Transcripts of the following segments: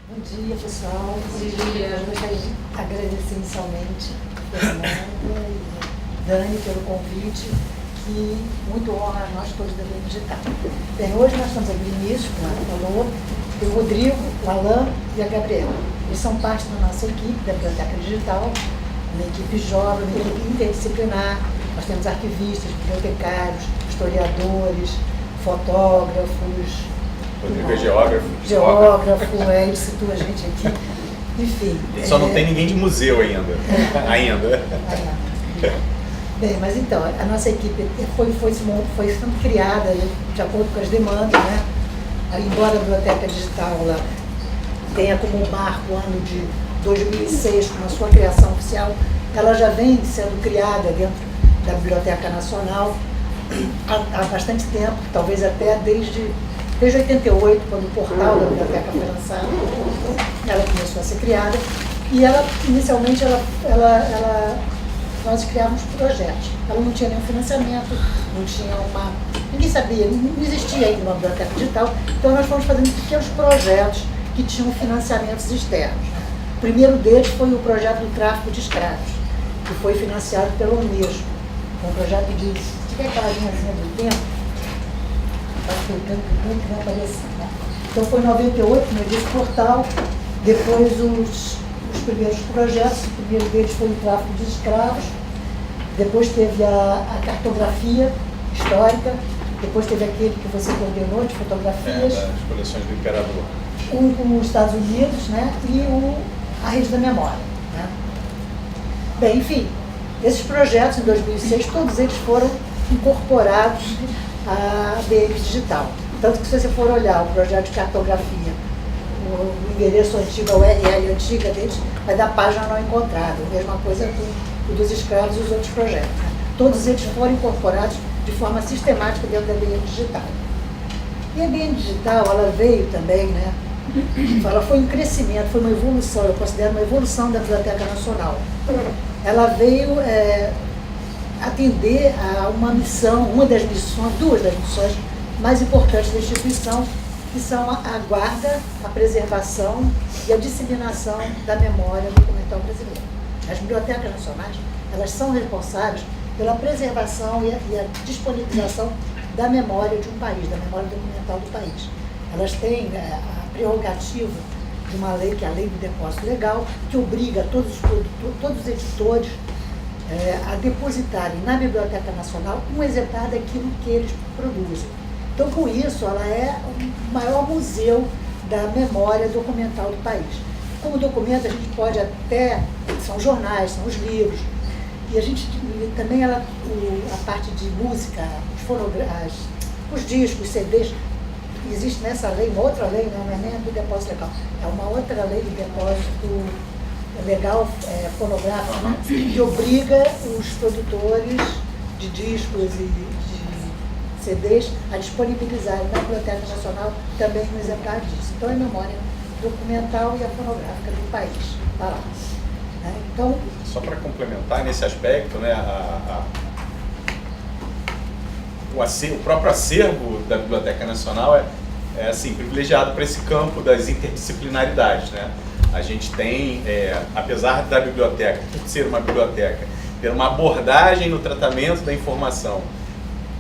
Bom dia, pessoal. Bom dia. Eu gostaria de agradecer inicialmente a Fernanda e a Dani pelo convite, que muito honra a nós todos da Bem Digital. Bem, hoje nós estamos aqui no início, como ela falou, o Rodrigo, o Alan e a Gabriela. Eles são parte da nossa equipe da Biblioteca Digital, uma equipe jovem, uma equipe interdisciplinar. Nós temos arquivistas, bibliotecários, historiadores, fotógrafos. Rodrigo é geógrafo. Ele citou a gente aqui. Enfim. Só não tem ninguém de museu ainda. Ainda. Bem, mas então, a nossa equipe foi sendo criada de acordo com as demandas, né? Embora a Biblioteca Digital ela tenha como marco o ano de 2006, com a sua criação oficial, ela já vem sendo criada dentro da Biblioteca Nacional há bastante tempo, talvez até desde 88, quando o portal da biblioteca foi lançado, ela começou a ser criada e ela, inicialmente, nós criávamos projetos. Ela não tinha nenhum financiamento, ninguém sabia, não existia ainda uma biblioteca digital, então nós fomos fazendo pequenos projetos que tinham financiamentos externos. O primeiro deles foi o projeto do tráfico de escravos, que foi financiado pela Unesco, um projeto de, se tiver aquela linhazinha do tempo, que vai aparecer, né? Então foi em 98, no dia do portal, depois os primeiros projetos, o primeiro deles foi o tráfico de escravos, depois teve a cartografia histórica, depois teve aquele que você coordenou de fotografias. Das coleções do Imperador. Um com os Estados Unidos, né? E a Rede da Memória. Né? Bem, enfim, esses projetos em 2006, todos eles foram incorporados a BM Digital. Tanto que se você for olhar o projeto de cartografia, o endereço antigo, a URL antiga deles, vai dar página não encontrada. A mesma coisa com o dos escravos e os outros projetos. Né? Todos eles foram incorporados de forma sistemática dentro da BM Digital. E a BM Digital, ela veio também, né? Ela foi um crescimento, foi uma evolução, eu considero uma evolução da Biblioteca Nacional. Ela veio atender a uma missão, duas das missões mais importantes da instituição, que são a guarda, a preservação e a disseminação da memória documental brasileira. As bibliotecas nacionais, elas são responsáveis pela preservação e a disponibilização da memória de um país, da memória documental do país. Elas têm a prerrogativa de uma lei, que é a Lei do Depósito Legal, que obriga todos os editores a depositarem na Biblioteca Nacional um exemplar daquilo que eles produzem. Então, com isso, ela é o maior museu da memória documental do país. Como documento, a gente pode até, são jornais, são os livros, e a gente também, a parte de música, os discos, os CDs, existe nessa lei, uma outra lei, não é nem a do depósito legal, é uma outra lei do depósito legal fonográfico, né, que obriga os produtores de discos e de CDs a disponibilizarem na Biblioteca Nacional também um exemplar disso. Então é a memória documental e a fonográfica do país. Tá lá. Né? Então, só para complementar nesse aspecto, né, o próprio acervo da Biblioteca Nacional é assim, privilegiado para esse campo das interdisciplinaridades, né? A gente tem, apesar da biblioteca, por ser uma biblioteca, ter uma abordagem no tratamento da informação,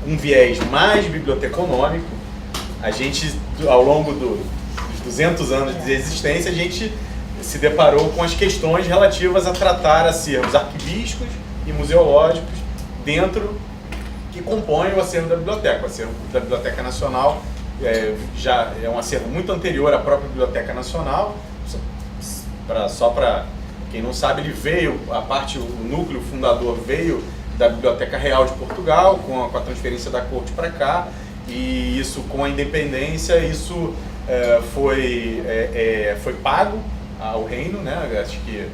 um viés mais biblioteconômico, a gente, ao longo dos 200 anos de existência, a gente se deparou com as questões relativas a tratar acervos arquivísticos e museológicos que compõem o acervo da biblioteca. O acervo da Biblioteca Nacional já é um acervo muito anterior à própria Biblioteca Nacional. Só para quem não sabe, ele veio, o núcleo fundador veio da Biblioteca Real de Portugal, com a transferência da corte para cá, e isso, com a independência, isso foi pago ao reino, né? Acho que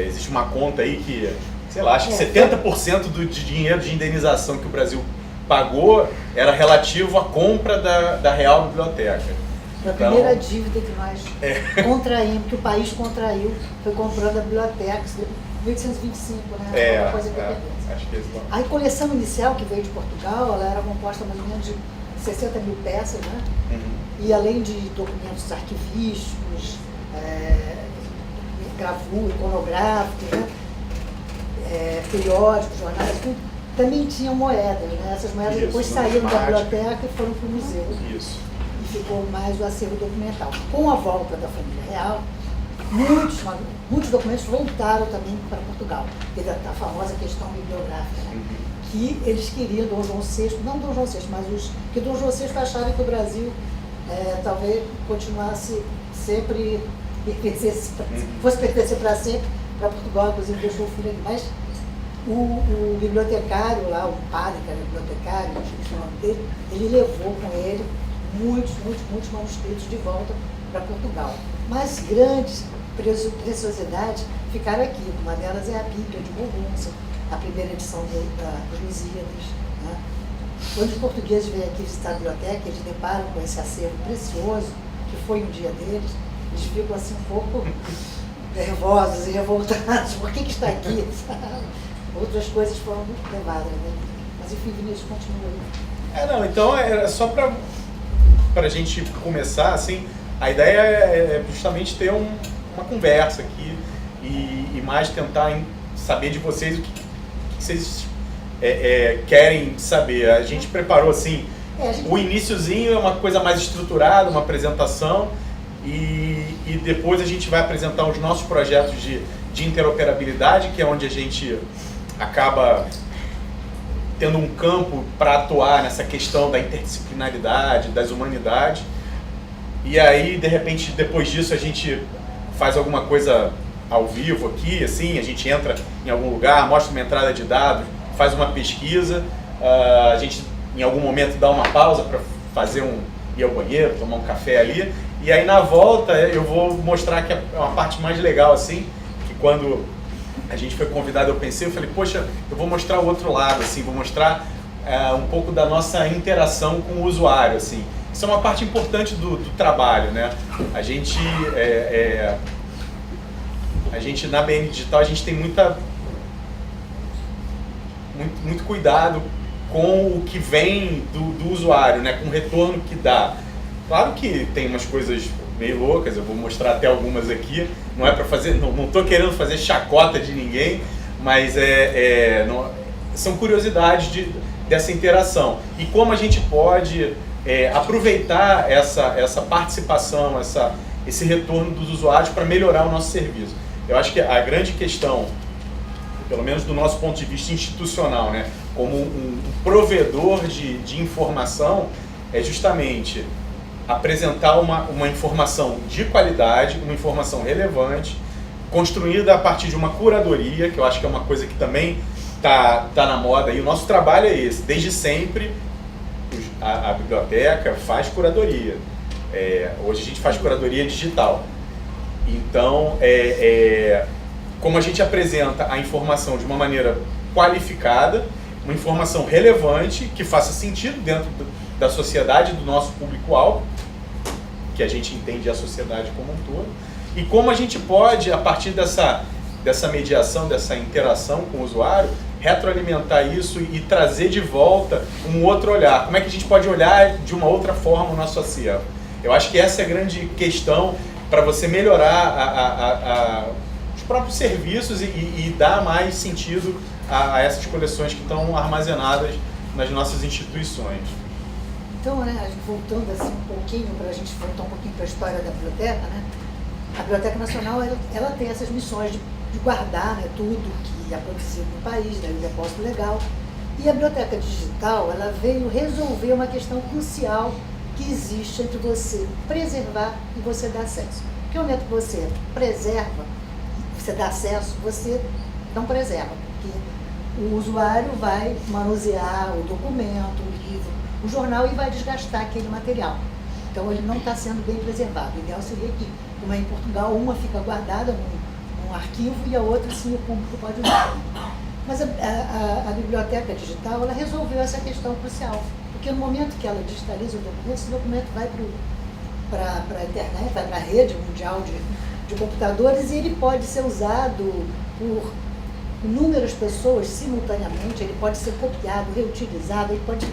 existe uma conta aí que, sei lá, acho que 70% do dinheiro de indenização que o Brasil pagou era relativo à compra da Real Biblioteca. A primeira dívida que nós contraímos, que o país contraiu, foi comprando a biblioteca, em 1825, né? Uma coisa acho que a coleção inicial, que veio de Portugal, ela era composta mais ou menos de 60 mil peças, né? E além de documentos arquivísticos, gravura, iconográficos, né? Periódicos, jornais, tudo, também tinham moedas. Né? Essas moedas depois saíram da biblioteca e foram para o museu. Isso. E ficou mais o acervo documental. Com a volta da família real, muitos documentos voltaram também para Portugal. Teve a famosa questão bibliográfica, né? Que eles queriam, Dom João VI, não Dom João VI, mas que Dom João VI achava que o Brasil talvez continuasse sempre, fosse pertencer para sempre, para Portugal, inclusive deixou o filho aqui. Mas o bibliotecário lá, o padre que era bibliotecário, não sei o nome dele, ele levou com ele muitos manuscritos de volta para Portugal. Mas grandes preciosidades ficaram aqui. Uma delas é a Bíblia de Borgonça, a primeira edição dos Lusíadas. Né? Quando os portugueses vêm aqui visitar a biblioteca, eles deparam com esse acervo precioso, que foi um dia deles, eles ficam assim um pouco nervosos e revoltados. Por que está aqui? Outras coisas foram levadas, né? Mas enfim, Vinícius, continua aí. Então é só para a gente começar, assim, a ideia é justamente ter uma conversa aqui e mais tentar saber de vocês o que vocês querem saber. A gente preparou, assim, o iniciozinho é uma coisa mais estruturada, uma apresentação, e depois a gente vai apresentar os nossos projetos de interoperabilidade, que é onde a gente acaba tendo um campo para atuar nessa questão da interdisciplinaridade, das humanidades. E aí, de repente, depois disso, a gente faz alguma coisa ao vivo aqui, assim, a gente entra em algum lugar, mostra uma entrada de dados, faz uma pesquisa, a gente, em algum momento, dá uma pausa para ir ao banheiro, tomar um café ali, e aí, na volta, eu vou mostrar que é uma parte mais legal, assim, que quando a gente foi convidado, eu falei, poxa, eu vou mostrar o outro lado, assim, vou mostrar um pouco da nossa interação com o usuário, assim. Isso é uma parte importante do trabalho, né? A gente na BN Digital, a gente tem muito cuidado com o que vem do usuário, né? Com o retorno que dá. Claro que tem umas coisas meio loucas, eu vou mostrar até algumas aqui, não é para fazer, não estou querendo fazer chacota de ninguém, mas são curiosidades dessa interação. E como a gente pode aproveitar essa participação, esse retorno dos usuários para melhorar o nosso serviço. Eu acho que a grande questão, pelo menos do nosso ponto de vista institucional, né, como um provedor de informação, é justamente apresentar uma informação de qualidade, uma informação relevante, construída a partir de uma curadoria, que eu acho que é uma coisa que também tá na moda, e o nosso trabalho é esse. Desde sempre, a biblioteca faz curadoria. Hoje a gente faz curadoria digital. Então, como a gente apresenta a informação de uma maneira qualificada, uma informação relevante, que faça sentido dentro da sociedade, do nosso público-alvo, que a gente entende a sociedade como um todo, e como a gente pode, a partir dessa mediação, dessa interação com o usuário, retroalimentar isso e trazer de volta um outro olhar. Como é que a gente pode olhar de uma outra forma o nosso acervo? Eu acho que essa é a grande questão para você melhorar os próprios serviços e dar mais sentido a essas coleções que estão armazenadas nas nossas instituições. Então, né, voltando assim um pouquinho, para a gente voltar um pouquinho para a história da biblioteca, né? A Biblioteca Nacional ela tem essas missões de guardar, né, tudo que é produzido no país, né, o depósito legal. E a Biblioteca Digital ela veio resolver uma questão crucial que existe entre você preservar e você dar acesso. Porque no momento que você preserva, você dá acesso, você não preserva, porque o usuário vai manusear o documento, o livro, o jornal e vai desgastar aquele material. Então ele não está sendo bem preservado. O ideal seria que, como é em Portugal, uma fica guardada num arquivo e a outra sim o público pode usar. Mas a biblioteca digital ela resolveu essa questão crucial, porque no momento que ela digitaliza o documento, esse documento vai para a internet, vai para a rede mundial de computadores e ele pode ser usado por inúmeras pessoas simultaneamente, ele pode ser copiado, reutilizado, ele pode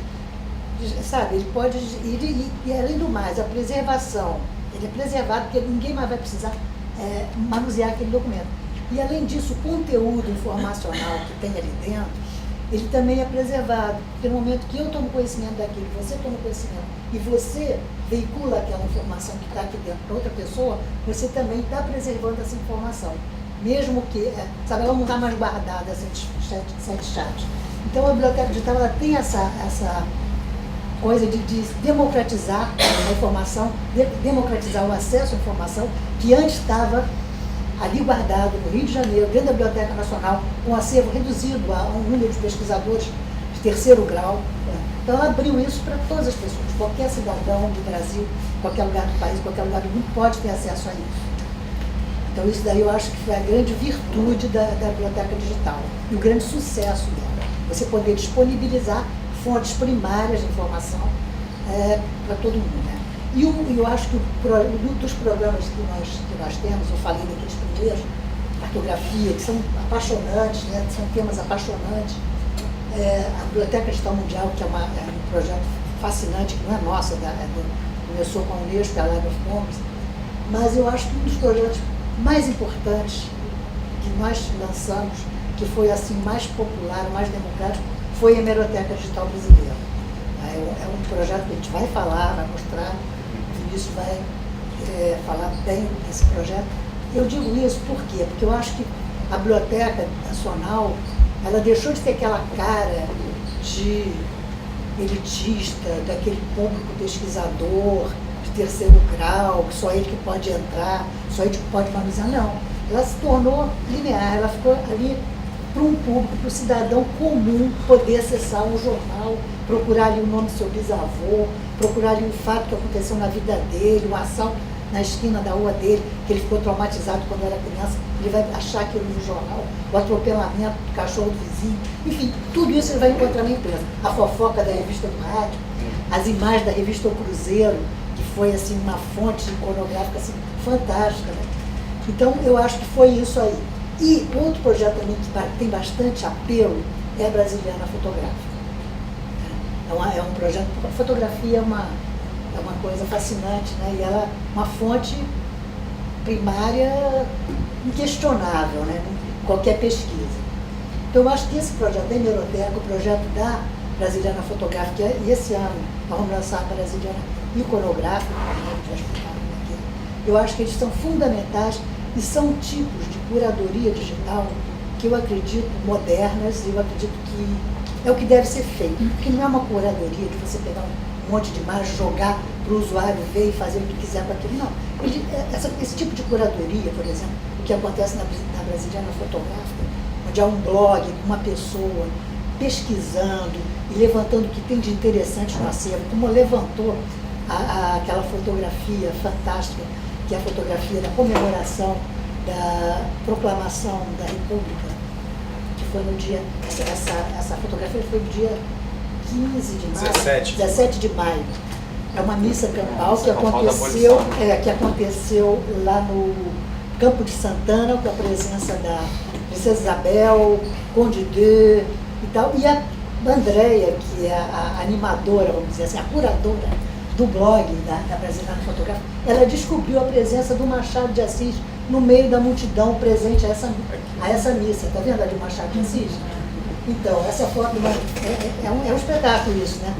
sabe, ele pode ir, e além do mais, a preservação, ele é preservado porque ninguém mais vai precisar manusear aquele documento. E além disso, o conteúdo informacional que tem ali dentro, ele também é preservado, porque no momento que eu tomo conhecimento daquilo, você toma conhecimento, e você veicula aquela informação que está aqui dentro para outra pessoa, você também está preservando essa informação. Mesmo que, sabe, ela não está mais guardada, essa chat. Então a biblioteca digital ela tem essa coisa de democratizar a informação, democratizar o acesso à informação, que antes estava ali guardado no Rio de Janeiro, dentro da Biblioteca Nacional, um acervo reduzido a um número de pesquisadores de terceiro grau. Então ela abriu isso para todas as pessoas, qualquer cidadão do Brasil, qualquer lugar do país, qualquer lugar do mundo pode ter acesso a isso. Então isso daí eu acho que foi a grande virtude da Biblioteca Digital e o grande sucesso dela. Você poder disponibilizar fontes primárias de informação para todo mundo, né? E eu acho que um dos programas que nós temos, eu falei daqueles primeiros, cartografia, que são apaixonantes, né? São temas apaixonantes. A Biblioteca Digital Mundial, que é um projeto fascinante, que não é nossa, começou com a Unesco, a Library of Congress, mas eu acho que um dos projetos mais importantes que nós lançamos, que foi assim mais popular, mais democrático, foi a Hemeroteca Digital Brasileira. É um projeto que a gente vai falar, vai mostrar, o Vinícius vai falar bem desse projeto. Eu digo isso por quê? Porque eu acho que a Biblioteca Nacional, ela deixou de ter aquela cara de elitista, daquele público pesquisador de terceiro grau, que só ele que pode entrar, só ele que pode manusear. Não, ela se tornou linear, ela ficou ali para um público, para o cidadão comum poder acessar um jornal, procurar ali o nome do seu bisavô, procurar ali um fato que aconteceu na vida dele, um assalto na esquina da rua dele, que ele ficou traumatizado quando era criança, ele vai achar aquilo no jornal, o atropelamento do cachorro do vizinho, enfim, tudo isso ele vai encontrar na imprensa. A fofoca da revista do rádio, as imagens da revista O Cruzeiro, que foi assim uma fonte iconográfica assim, fantástica, né? Então eu acho que foi isso aí. E outro projeto também que tem bastante apelo é a Brasiliana Fotográfica. É um projeto, a fotografia é uma coisa fascinante, né? E ela é uma fonte primária inquestionável, né? Em qualquer pesquisa. Então eu acho que esse projeto da Hemeroteca, o projeto da Brasiliana Fotográfica, e esse ano nós vamos lançar a Brasiliana Iconográfica, eu acho que eles são fundamentais e são tipos de curadoria digital que eu acredito modernas, eu acredito que é o que deve ser feito, porque não é uma curadoria de você pegar um monte de imagens, jogar para o usuário ver e fazer o que quiser com aquilo, não. Esse tipo de curadoria, por exemplo, o que acontece na Brasiliana Fotográfica, onde há um blog, uma pessoa pesquisando e levantando o que tem de interessante no acervo, como levantou aquela fotografia fantástica, que é a fotografia da comemoração da proclamação da República, que foi no dia, essa fotografia foi no dia 15 de maio, 17 de maio. É uma missa campal que aconteceu lá no Campo de Santana, com a presença da Princesa Isabel, Conde de e tal, e a Andréia, que é a animadora, vamos dizer assim, a curadora do blog da Brasiliana Fotográfica, ela descobriu a presença do Machado de Assis no meio da multidão presente a essa missa. Está vendo ali o Machado de Assis? Então, essa foto é um espetáculo isso, né?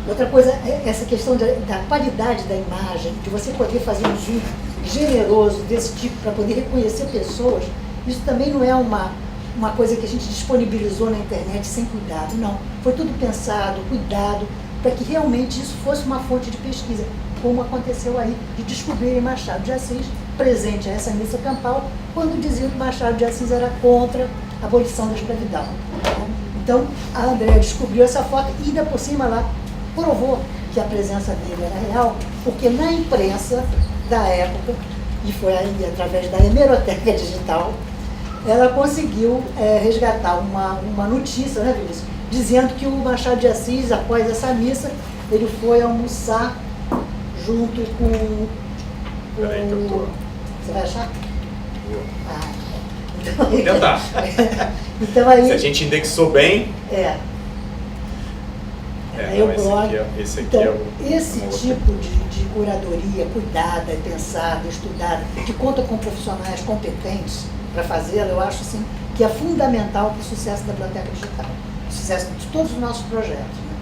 Outra coisa é essa questão da qualidade da imagem, de você poder fazer um zoom generoso desse tipo para poder reconhecer pessoas. Isso também não é uma coisa que a gente disponibilizou na internet sem cuidado, não. Foi tudo pensado, cuidado, para que realmente isso fosse uma fonte de pesquisa, como aconteceu aí, de descobrir Machado de Assis presente a essa missa campal, quando diziam que Machado de Assis era contra a abolição da escravidão. Então, a Andréa descobriu essa foto e, ainda por cima, lá provou que a presença dele era real, porque na imprensa da época, e foi aí através da Hemeroteca Digital, ela conseguiu resgatar uma notícia, né, Vinícius, dizendo que o Machado de Assis, após essa missa, ele foi almoçar junto com Peraí que eu tô... Você vai achar? Vou. Então, Vou tentar. então aí... Se a gente indexou bem... Aí o blog. Esse aqui então, é o... esse tipo de curadoria cuidada, pensada, estudada, que conta com profissionais competentes para fazê-la, eu acho assim, que é fundamental para o sucesso da Biblioteca Digital, o sucesso de todos os nossos projetos. Né?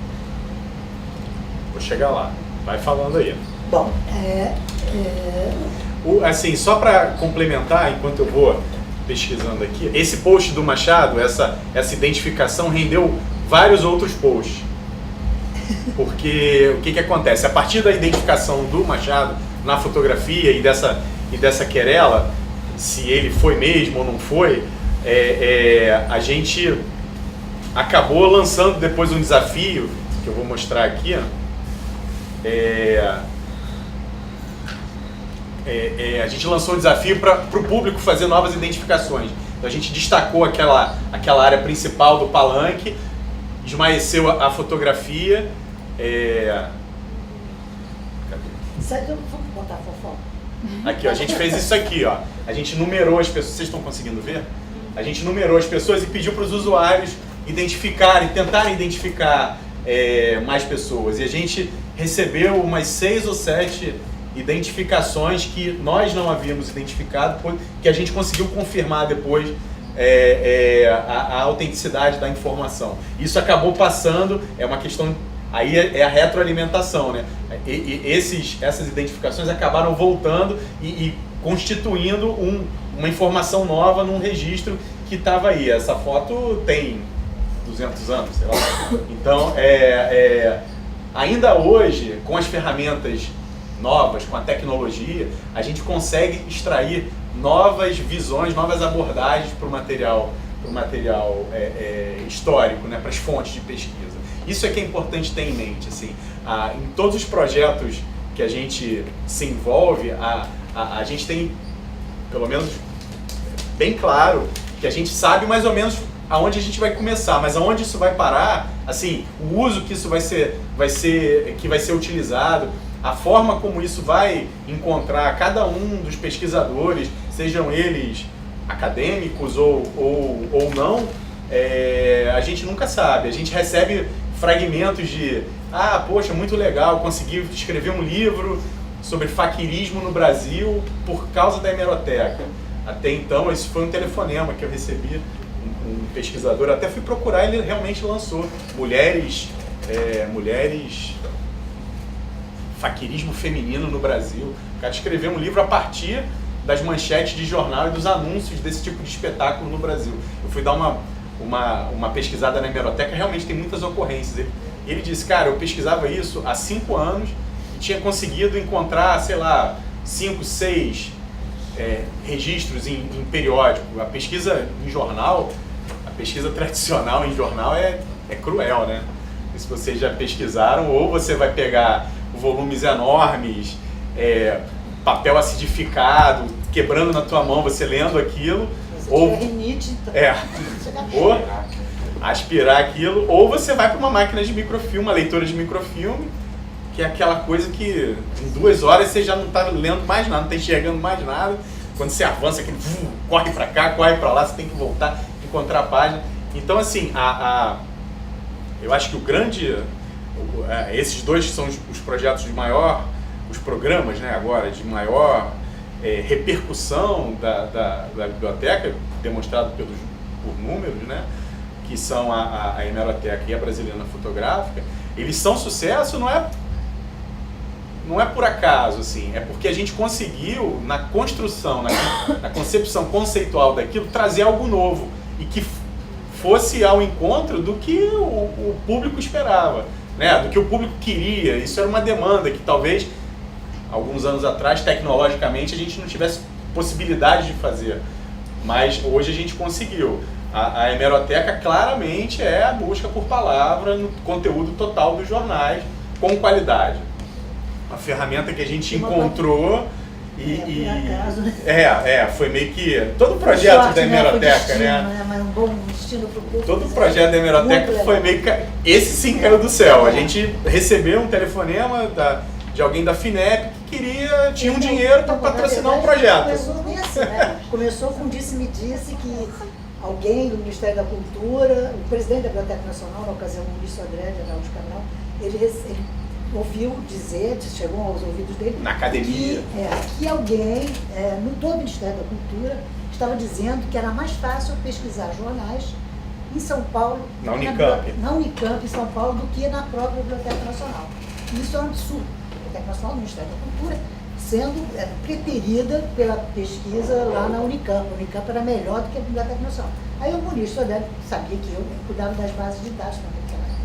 Vou chegar lá. Vai falando aí. Bom, assim, só para complementar, enquanto eu vou pesquisando aqui, esse post do Machado, essa identificação rendeu vários outros posts. Porque o que acontece? A partir da identificação do Machado na fotografia e dessa querela, se ele foi mesmo ou não foi, a gente acabou lançando depois um desafio, que eu vou mostrar aqui, a gente lançou um desafio para o público fazer novas identificações. Então a gente destacou aquela área principal do palanque, esmaeceu a fotografia. Vamos botar a fofoca. Aqui, ó, a gente fez isso aqui, ó. A gente numerou as pessoas. Vocês estão conseguindo ver? A gente numerou as pessoas e pediu para os usuários tentarem identificar mais pessoas. E a gente recebeu umas 6 ou 7 identificações que nós não havíamos identificado, que a gente conseguiu confirmar depois a autenticidade da informação. Isso acabou passando, é uma questão, aí é a retroalimentação, né? Essas identificações acabaram voltando e constituindo uma informação nova num registro que estava aí. Essa foto tem 200 anos, sei lá. Então, ainda hoje, com as ferramentas novas, com a tecnologia, a gente consegue extrair novas visões, novas abordagens para o material histórico, né, para as fontes de pesquisa. Isso é que é importante ter em mente. Assim, em todos os projetos que a gente se envolve, a gente tem, pelo menos, bem claro que a gente sabe mais ou menos aonde a gente vai começar, mas aonde isso vai parar, assim, o uso que isso vai ser utilizado, a forma como isso vai encontrar cada um dos pesquisadores, sejam eles acadêmicos ou não, a gente nunca sabe. A gente recebe fragmentos de, poxa, muito legal, consegui escrever um livro sobre faquirismo no Brasil por causa da hemeroteca. Até então, esse foi um telefonema que eu recebi, um pesquisador, até fui procurar, ele realmente lançou mulheres faquirismo feminino no Brasil. O cara escreveu um livro a partir das manchetes de jornal e dos anúncios desse tipo de espetáculo no Brasil. Eu fui dar uma pesquisada na hemeroteca, realmente tem muitas ocorrências. Ele disse, cara, eu pesquisava isso há 5 anos e tinha conseguido encontrar, sei lá, 5, 6 registros em periódico. A pesquisa em jornal, a pesquisa tradicional em jornal é cruel, né? Se vocês já pesquisaram, ou você vai pegar volumes enormes, papel acidificado, quebrando na tua mão, você lendo aquilo, ou rinite, ou aspirar aquilo, ou você vai para uma máquina de microfilme, uma leitora de microfilme, que é aquela coisa que em 2 horas você já não está lendo mais nada, não está enxergando mais nada. Quando você avança, aquele corre para cá, corre para lá, você tem que voltar, encontrar a página. Então, assim, eu acho que esses dois são os projetos de maior, os programas, né, agora, de maior repercussão da biblioteca, demonstrado por números, né, que são a Hemeroteca e a Brasiliana Fotográfica. Eles são sucesso, não é por acaso, assim, é porque a gente conseguiu, na construção, na concepção conceitual daquilo, trazer algo novo e que fosse ao encontro do que o público esperava, né? Do que o público queria. Isso era uma demanda que talvez, alguns anos atrás, tecnologicamente, a gente não tivesse possibilidade de fazer, mas hoje a gente conseguiu. A hemeroteca claramente é a busca por palavra no conteúdo total dos jornais, com qualidade. Uma ferramenta que a gente encontrou foi meio que todo o projeto da hemeroteca, né? Mas um bom destino pro público. Todo o projeto da hemeroteca foi meio que esse sim caiu do céu. A gente recebeu um telefonema de alguém da FINEP que tinha um dinheiro para patrocinar um projeto. Começou nem assim, né? Começou com disse-me-disse que alguém do Ministério da Cultura, o presidente da Biblioteca Nacional, na ocasião, o ministro André de Araújo Cabral, ele ouviu dizer, chegou aos ouvidos dele, na academia, que alguém do Ministério da Cultura estava dizendo que era mais fácil pesquisar jornais em São Paulo, na Unicamp, em São Paulo, do que na própria Biblioteca Nacional. Isso é um absurdo. A Biblioteca Nacional, o Ministério da Cultura, sendo preterida pela pesquisa lá na Unicamp. A Unicamp era melhor do que a Biblioteca Nacional. Aí o ministro sabia que eu cuidava das bases de dados naquela época.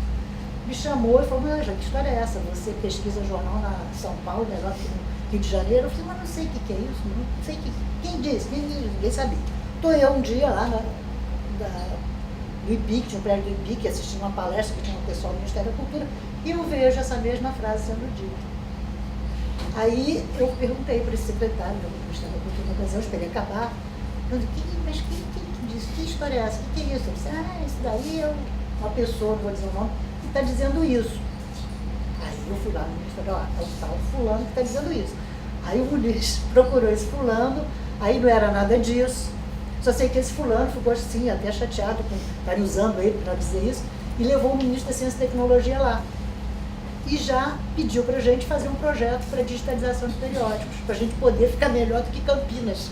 Me chamou e falou, mas que história é essa? Você pesquisa jornal na São Paulo, melhor que no Rio de Janeiro? Eu falei, mas não sei o que é isso, não sei quem disse, ninguém sabia. Estou eu um dia lá no IPIC, tinha um prédio do IPIC, assistindo uma palestra que tinha um pessoal do Ministério da Cultura, e eu vejo essa mesma frase sendo dita. Aí eu perguntei para esse secretário do Ministério da Cultura, na ocasião, esperei acabar, mas quem disse? Que história é essa? O que é isso? Eu disse, isso daí é uma pessoa, não vou dizer o nome, que está dizendo isso. Aí eu fui lá no ministro e falei, é o tal fulano que está dizendo isso. Aí o ministro procurou esse fulano, aí não era nada disso. Só sei que esse fulano ficou assim, até chateado com estarem usando ele para dizer isso, e levou o ministro da Ciência e Tecnologia lá. E já pediu para a gente fazer um projeto para digitalização de periódicos, para a gente poder ficar melhor do que Campinas.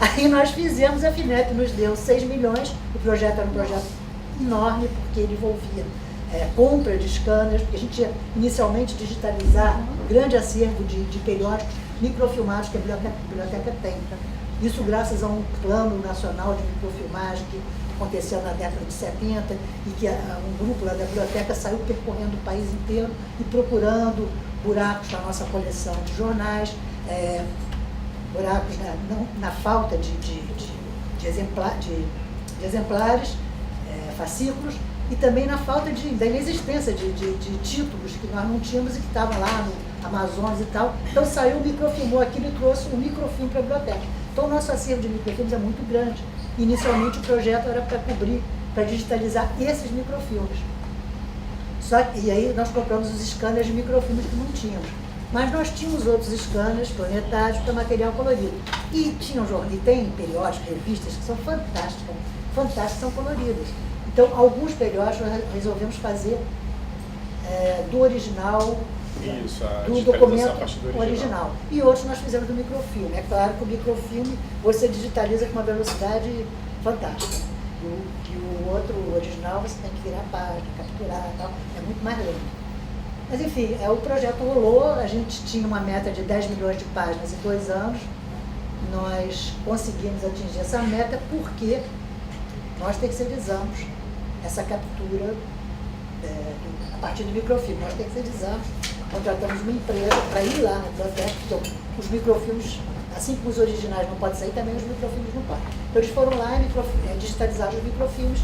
Aí nós fizemos, a FINEP nos deu 6 milhões, o projeto era um projeto enorme, porque ele envolvia compra de scanners, porque a gente ia inicialmente digitalizar um grande acervo de periódicos microfilmados que a biblioteca tem. Isso graças a um plano nacional de microfilmagem que aconteceu na década de 70 e que um grupo lá da biblioteca saiu percorrendo o país inteiro e procurando buracos na nossa coleção de jornais, buracos na falta de exemplares, fascículos, e também na falta da inexistência de títulos que nós não tínhamos e que estavam lá no Amazonas e tal. Então saiu, microfilmou aquilo e trouxe um microfilme para a biblioteca. Então o nosso acervo de microfilmes é muito grande. Inicialmente o projeto era para cobrir, para digitalizar esses microfilmes. E aí nós compramos os scanners de microfilmes que não tínhamos. Mas nós tínhamos outros scanners planetários para material colorido. E tem periódicos, revistas que são fantásticas, são coloridas. Então, alguns periódicos nós resolvemos fazer do original, do documento original. E outros nós fizemos do microfilme. É claro que o microfilme você digitaliza com uma velocidade fantástica. E o outro, o original, você tem que virar a página, capturar e tal. É muito mais lento. Mas enfim, o projeto rolou, a gente tinha uma meta de 10 milhões de páginas em 2 anos. Nós conseguimos atingir essa meta porque nós terceirizamos essa captura a partir do microfilme. Nós terceirizamos, contratamos uma empresa para ir lá na biblioteca, então os microfilmes, assim como os originais não podem sair, também os microfilmes não podem. Então eles foram lá e digitalizaram os microfilmes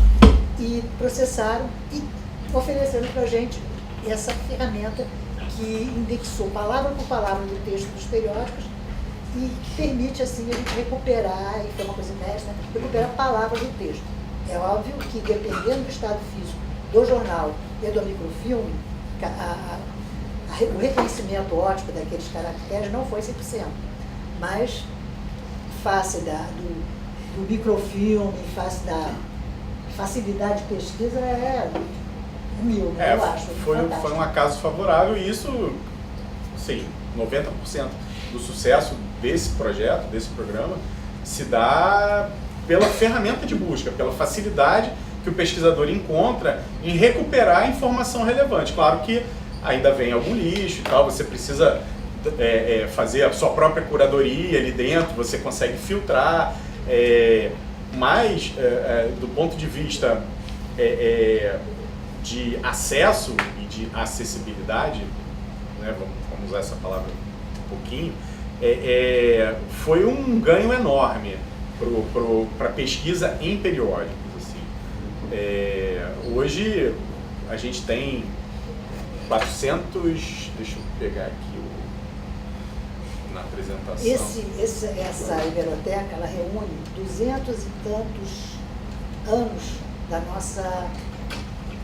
e processaram e ofereceram para a gente essa ferramenta que indexou palavra por palavra do texto dos periódicos e que permite assim a gente recuperar, e foi uma coisa inédita, recuperar palavras do texto. É óbvio que dependendo do estado físico do jornal e do microfilme, o reconhecimento ótico daqueles caracteres não foi 100%, mas face do microfilme, face da facilidade de pesquisa é mil, eu acho. Foi um acaso favorável e isso, sim, 90% do sucesso desse projeto, desse programa, se dá pela ferramenta de busca, pela facilidade que o pesquisador encontra em recuperar a informação relevante. Claro que ainda vem algum lixo e tal, você precisa fazer a sua própria curadoria ali dentro, você consegue filtrar, mas do ponto de vista de acesso e de acessibilidade, né, vamos usar essa palavra um pouquinho, foi um ganho enorme para pesquisa em periódicos. Assim. Hoje a gente tem 400, deixa eu pegar aqui na apresentação. Essa biblioteca, ela reúne 200 e tantos anos da nossa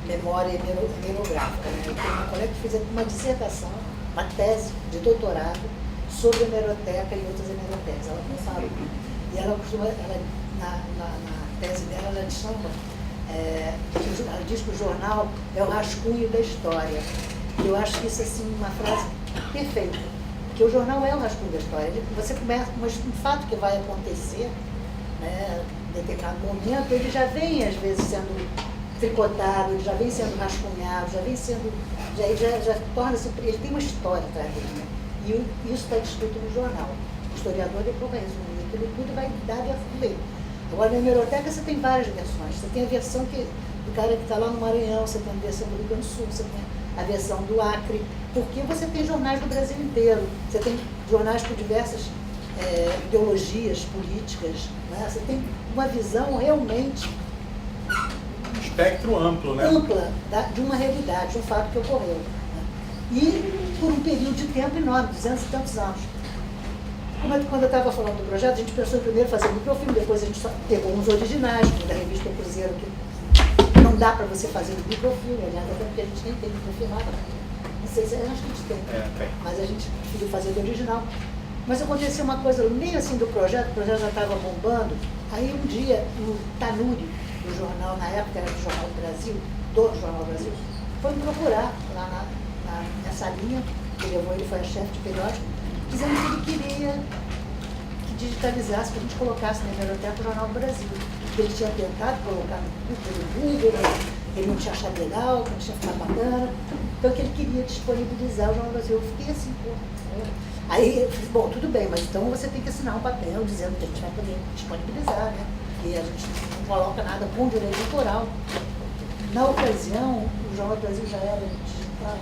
memória hemerográfica. Né? Eu tenho uma colega que fez uma dissertação, uma tese de doutorado sobre a hemeroteca e outras hemerotecas. Ela comparou E ela costuma, na tese dela, ela chama, ela diz que o jornal é o rascunho da história. Eu acho que isso assim, uma frase perfeita, porque o jornal é o rascunho da história. Você começa, mas um fato que vai acontecer, né, em determinado momento, ele já vem às vezes sendo tricotado, ele já vem sendo rascunhado, já vem sendo, já torna-se, ele tem uma história atrás dele, né? E isso está descrito no jornal. O historiador depois vai resumir aquilo tudo e vai dar a versão dele. Agora, na hemeroteca você tem várias versões. Você tem a versão do cara que está lá no Maranhão, você tem a versão do Rio Grande do Sul, você tem a versão do Acre, porque você tem jornais do Brasil inteiro. Você tem jornais com diversas ideologias políticas, né? Você tem uma visão realmente espectro amplo, né? Ampla de uma realidade, de um fato que ocorreu. Né? E por um período de tempo enorme, 200 e tantos anos. Quando eu estava falando do projeto, a gente pensou em primeiro fazer microfilme, depois a gente só pegou uns originais, como da revista O Cruzeiro, que não dá para você fazer no microfilme, aliás, até porque a gente nem tem microfilmado. Não sei se, acho que a gente tem, mas a gente preferiu fazer do original. Mas aconteceu uma coisa, meio assim do projeto, o projeto já estava bombando, aí um dia o Tanuri, do jornal, na época era do Jornal do Brasil, do Jornal do Brasil, foi me procurar lá nessa linha, que levou, ele foi a chefe de periódico, dizendo que ele queria que digitalizasse, que a gente colocasse na hemeroteca o Jornal do Brasil. Ele tinha tentado colocar no Google, ele não tinha achado legal, que não tinha ficado bacana, então que ele queria disponibilizar o Jornal do Brasil. Eu fiquei assim, pô. Aí eu falei, bom, tudo bem, mas então você tem que assinar um papel dizendo que a gente vai poder disponibilizar, né? E a gente não coloca nada com direito autoral. Na ocasião, o Jornal do Brasil já era digital.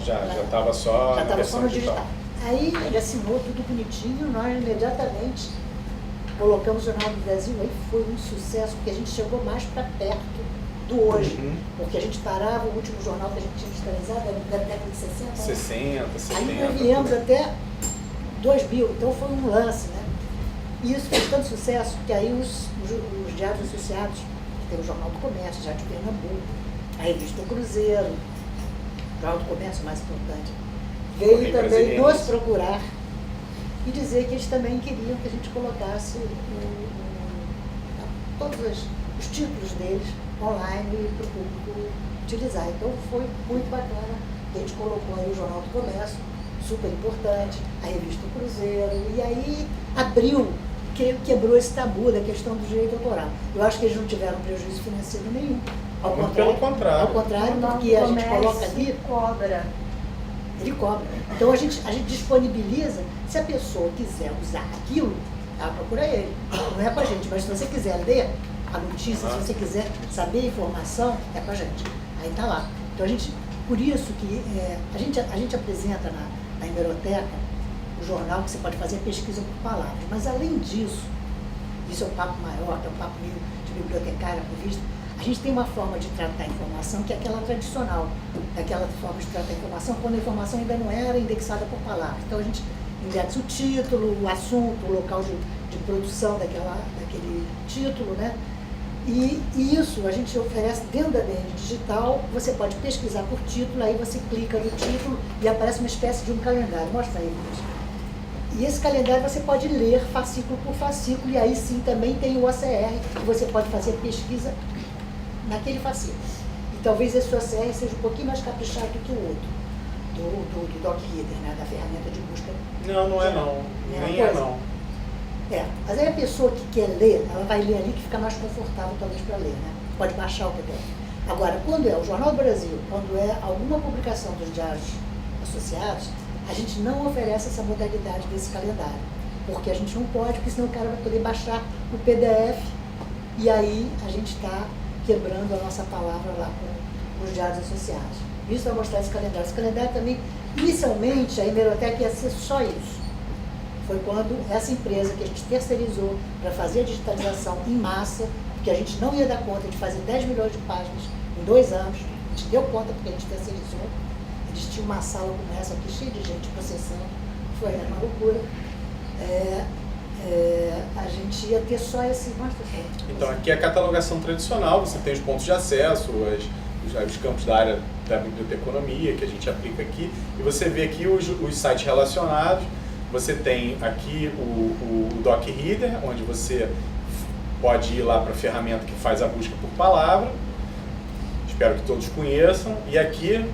Já estava só já estava só no digital. Aí ele assinou tudo bonitinho, nós imediatamente colocamos o Jornal do Brasil, aí foi um sucesso, porque a gente chegou mais para perto do hoje. Porque a gente parava, o último jornal que a gente tinha digitalizado era da década de 60. 60, 70. Aí nós viemos até 2000, então foi um lance, né? E isso fez tanto sucesso que aí os diários associados, que tem o Jornal do Comércio, Diário de Pernambuco, a revista O Cruzeiro, o Jornal do Comércio mais importante, veio também nos procurar e dizer que eles também queriam que a gente colocasse todos os títulos deles online para o público utilizar. Então foi muito bacana, a gente colocou aí o Jornal do Comércio, super importante, a revista O Cruzeiro, e aí abriu, quebrou esse tabu da questão do direito autoral. Eu acho que eles não tiveram prejuízo financeiro nenhum. Pelo contrário. Ao contrário, porque a gente coloca ali. Cobra. Ele cobra. Então a gente disponibiliza, se a pessoa quiser usar aquilo, ela procura ele. Não é com a gente, mas se você quiser ler a notícia, se você quiser saber a informação, é com a gente. Aí tá lá. Então por isso que a gente apresenta na hemeroteca o jornal que você pode fazer pesquisa por palavras. Mas além disso, isso é um papo maior, é um papo meio de bibliotecária, revista, a gente tem uma forma de tratar a informação que é aquela tradicional, aquela forma de tratar a informação quando a informação ainda não era indexada por palavras. Então a gente indexa o título, o assunto, o local de produção daquele título, né? E isso a gente oferece dentro da BN Digital, você pode pesquisar por título, aí você clica no título e aparece uma espécie de um calendário. Mostra aí, Luiz. E esse calendário você pode ler fascículo por fascículo, e aí sim também tem o OCR, que você pode fazer pesquisa naquele fascículo. E talvez esse OCR seja um pouquinho mais caprichado do que o outro, do Doc Reader, né, da ferramenta de busca. Não é não. Nem é não. Mas aí a pessoa que quer ler, ela vai ler ali que fica mais confortável talvez para ler, né? Pode baixar o PDF. Agora, quando é o Jornal do Brasil, quando é alguma publicação dos diários associados, a gente não oferece essa modalidade desse calendário, porque a gente não pode, porque senão o cara vai poder baixar o PDF e aí a gente está quebrando a nossa palavra lá com os diários associados. Isso vai mostrar esse calendário. Esse calendário também, inicialmente, a hemeroteca ia ser só isso. Foi quando essa empresa que a gente terceirizou para fazer a digitalização em massa, porque a gente não ia dar conta de fazer 10 milhões de páginas em 2 anos, a gente deu conta porque a gente terceirizou. Eles tinham uma sala como essa aqui, cheia de gente processando, foi uma loucura. A gente ia ter só esse... Então aqui é a catalogação tradicional, você tem os pontos de acesso, os campos da área da biblioteconomia que a gente aplica aqui, e você vê aqui os sites relacionados, você tem aqui o Doc Reader, onde você pode ir lá para a ferramenta que faz a busca por palavra. Espero que todos conheçam. E aqui,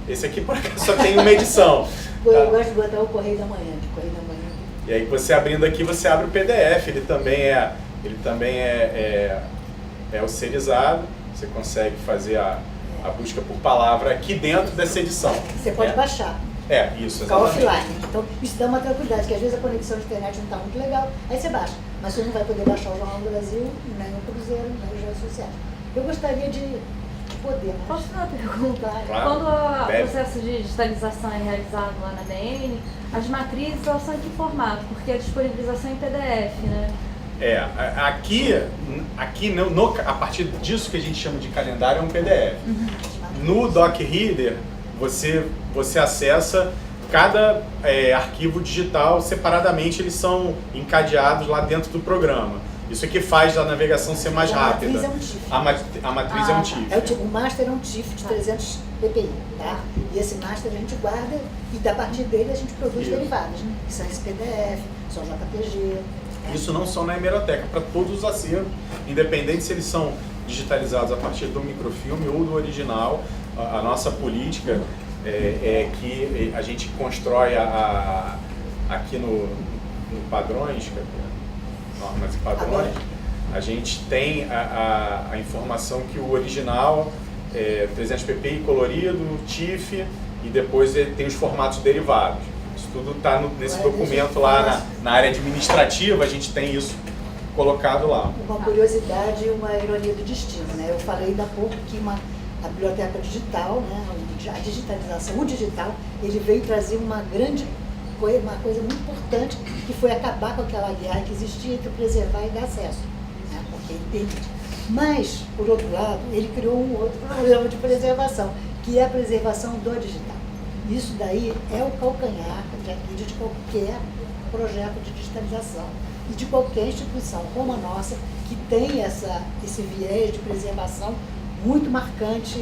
esse aqui por acaso só tem uma edição. Eu gosto de botar o Correio da Manhã, E aí você abrindo aqui, você abre o PDF, ele também é ocerizado, você consegue fazer a busca por palavra aqui dentro dessa edição. Você pode baixar. Isso, ficar offline. Então, isso dá uma tranquilidade, que às vezes a conexão de internet não está muito legal, aí você baixa. Mas você não vai poder baixar o Jornal do Brasil, nem o Cruzeiro, nem os redes sociais. Eu gostaria de poder, né? Posso fazer uma pergunta? Claro. Quando o processo de digitalização é realizado lá na BN, as matrizes elas são em que formato? Porque a disponibilização é em PDF, né? A partir disso que a gente chama de calendário é um PDF. No Doc Reader, você acessa cada arquivo digital separadamente, eles são encadeados lá dentro do programa. Isso aqui faz a navegação ser mais rápida. A matriz é um TIFF. O master é um TIFF de 300 ppi, tá? E esse master a gente guarda e a partir dele a gente produz derivados, que são esse PDF, são JPG. Isso não só na hemeroteca, para todos os acervos, independente se eles são digitalizados a partir do microfilme ou do original. A nossa política é que a gente constrói aqui no padrões, normas e padrões, a gente tem a informação que o original é 300 ppi colorido, TIFF, e depois tem os formatos derivados. Isso tudo está nesse documento lá na área administrativa, a gente tem isso colocado lá. Uma curiosidade e uma ironia do destino, né? Eu falei ainda há pouco que a biblioteca digital, né? A digitalização, o digital, ele veio trazer uma coisa muito importante, que foi acabar com aquela guerra que existia entre preservar e dar acesso, né? Porque ele permite. Mas, por outro lado, ele criou um outro problema de preservação, que é a preservação do digital. Isso daí é o calcanhar de qualquer projeto de digitalização e de qualquer instituição como a nossa, que tem esse viés de preservação muito marcante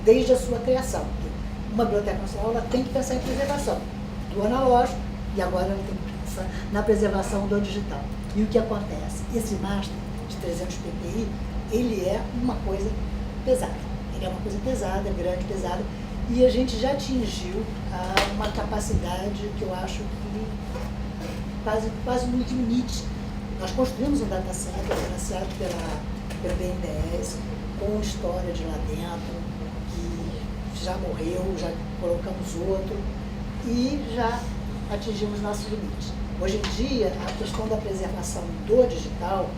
desde a sua criação. Uma biblioteca nacional ela tem que pensar em preservação do analógico e agora ela tem que pensar na preservação do digital. E o que acontece? Esse master de 300 ppi, ele é uma coisa pesada. Ele é uma coisa pesada, grande, pesada, e a gente já atingiu uma capacidade que eu acho que quase no limite. Nós construímos um data center financiado pela BNDES, com história de lá dentro, que já morreu, já colocamos outro, e já atingimos nosso limite. Hoje em dia, a questão da preservação do digital,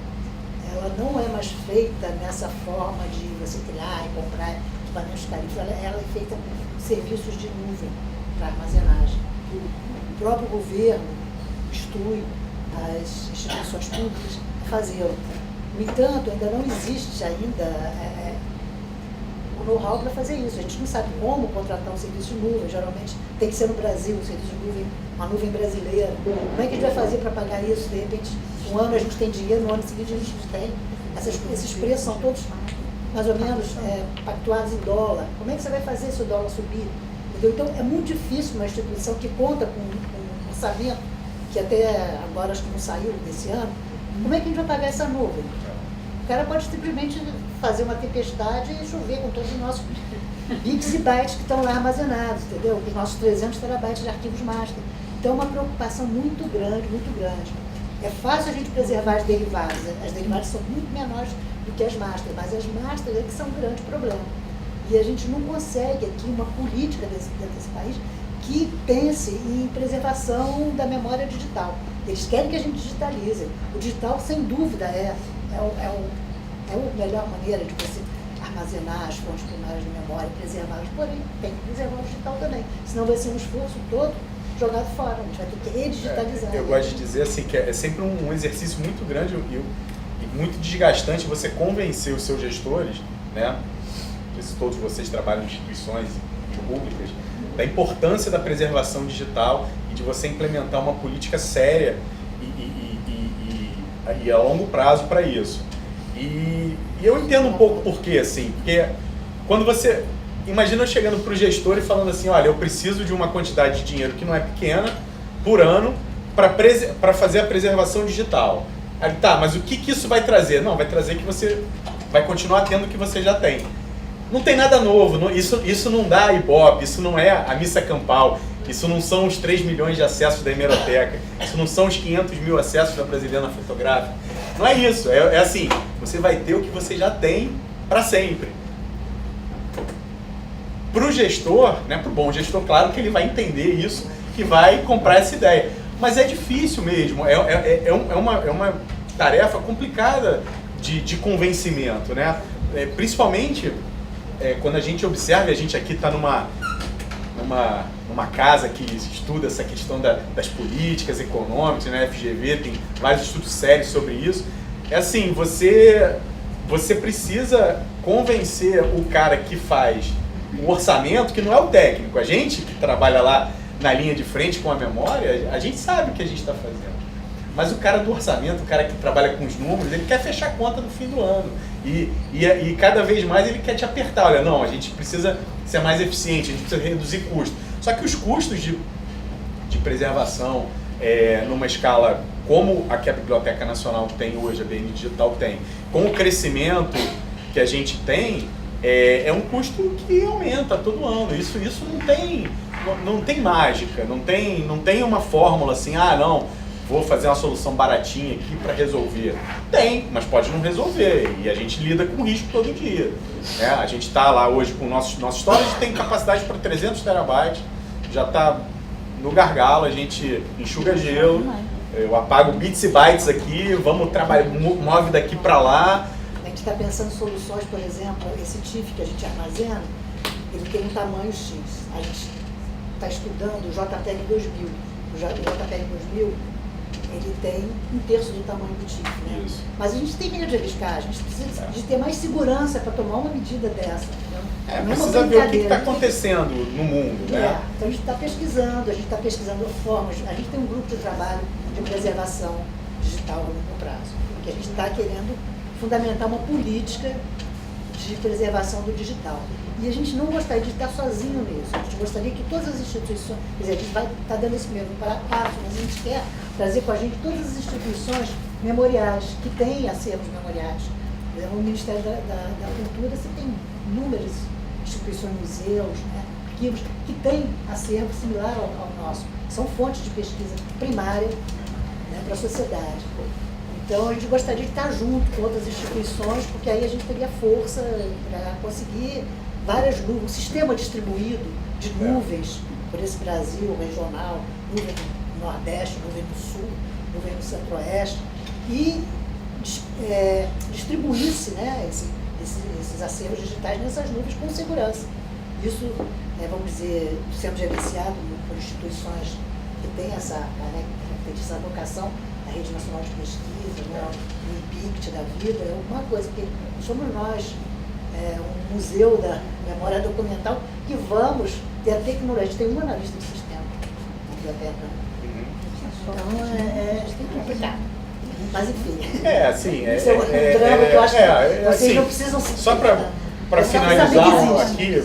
ela não é mais feita nessa forma de você criar e comprar equipamentos caríssimos, ela é feita com serviços de nuvem para armazenagem. O próprio governo instrui as instituições públicas a fazê-lo. No entanto, ainda não existe o know-how para fazer isso. A gente não sabe como contratar um serviço de nuvem. Geralmente tem que ser no Brasil, um serviço de nuvem, uma nuvem brasileira. Como é que a gente vai fazer para pagar isso? De repente, um ano a gente tem dinheiro, no ano seguinte a gente não tem. Esses preços são todos mais ou menos pactuados em dólar. Como é que você vai fazer se o dólar subir? Entendeu? Então, é muito difícil uma instituição que conta com um orçamento, que até agora acho que não saiu desse ano, como é que a gente vai pagar essa nuvem? O cara pode simplesmente fazer uma tempestade e chover com todos os nossos bits e bytes que estão lá armazenados, entendeu? Com os nossos 300 terabytes de arquivos master. Então, é uma preocupação muito grande, muito grande. É fácil a gente preservar as derivadas. As derivadas são muito menores do que as master, mas as master é que são um grande problema. E a gente não consegue aqui uma política dentro desse país que pense em preservação da memória digital. Eles querem que a gente digitalize. O digital, sem dúvida, é a melhor maneira de você armazenar as fontes primárias de memória, preservá-las. Porém, tem que preservar o digital também. Senão vai ser um esforço todo jogado fora. A gente vai ter que redigitalizar. Eu gosto de dizer assim, que é sempre um exercício muito grande e muito desgastante você convencer os seus gestores, né? Se todos vocês trabalham em instituições públicas, da importância da preservação digital e de você implementar uma política séria e a longo prazo para isso. E eu entendo um pouco por quê, assim, porque quando você... Imagina eu chegando para o gestor e falando assim, olha, eu preciso de uma quantidade de dinheiro que não é pequena, por ano para fazer a preservação digital. Aí, tá, mas o que isso vai trazer? Não, vai trazer que você vai continuar tendo o que você já tem. Não tem nada novo, isso não dá Ibope, isso não é a missa campal, isso não são os 3 milhões de acessos da hemeroteca, isso não são os 500 mil acessos da Brasiliana Fotográfica. Não é isso, é assim, você vai ter o que você já tem para sempre. Para o gestor, né, para o bom gestor, claro que ele vai entender isso, que vai comprar essa ideia. Mas é difícil mesmo, é uma tarefa complicada de convencimento, né? Principalmente quando a gente observa, a gente aqui está numa casa que estuda essa questão das políticas econômicas, né? A FGV tem vários estudos sérios sobre isso. É assim, você precisa convencer o cara que faz o orçamento, que não é o técnico. A gente que trabalha lá na linha de frente com a memória, a gente sabe o que a gente está fazendo. Mas o cara do orçamento, o cara que trabalha com os números, ele quer fechar a conta no fim do ano. E cada vez mais ele quer te apertar. Olha, não, a gente precisa ser mais eficiente, a gente precisa reduzir custos. Só que os custos de preservação numa escala como a que a Biblioteca Nacional tem hoje, a BN Digital tem, com o crescimento que a gente tem, é um custo que aumenta todo ano. Isso não tem mágica, não tem uma fórmula assim, não, vou fazer uma solução baratinha aqui para resolver. Tem, mas pode não resolver, e a gente lida com risco todo dia. Né? A gente está lá hoje com o nosso storage, tem capacidade para 300 terabytes, já está no gargalo, a gente enxuga gelo, eu apago bits e bytes aqui, vamos trabalhar, move daqui para lá. A gente está pensando em soluções, por exemplo, esse TIFF que a gente armazena, ele tem um tamanho X. A gente está estudando o JPEG 2000. O JPEG 2000, ele tem 1/3 do tamanho do TIFF, né? Isso. Mas a gente tem medo de arriscar, a gente precisa de ter mais segurança para tomar uma medida dessa. Entendeu? Precisa ver o que está acontecendo no mundo, né? Então a gente está pesquisando formas. A gente tem um grupo de trabalho de preservação digital a longo prazo, que a gente está querendo fundamentar uma política de preservação do digital. E a gente não gostaria de estar sozinho nisso. A gente gostaria que todas as instituições, quer dizer, a gente vai estar dando esse primeiro passo, mas a gente quer trazer com a gente todas as instituições memoriais, que têm acervos memoriais. O Ministério da Cultura, você tem inúmeras instituições, museus, né, arquivos, que têm acervo similar ao nosso. São fontes de pesquisa primária, né, para a sociedade. Então, a gente gostaria de estar junto com outras instituições, porque aí a gente teria força para conseguir várias nuvens, um sistema distribuído de nuvens por esse Brasil regional, nuvem no Nordeste, nuvem no Sul, nuvem no Centro-Oeste, e distribuísse, né, esses acervos digitais nessas nuvens com segurança. Isso, vamos dizer, sendo gerenciado por instituições que têm essa vocação, a Rede Nacional de Pesquisa, né, o IPICT da vida, é uma coisa que somos nós, um museu da memória documental, que vamos ter a tecnologia. A gente tem um analista de sistema na biblioteca. Então, tem que complicar. Mas enfim. Isso é um drama que eu acho que vocês assim, não precisam se. Só para finalizar aqui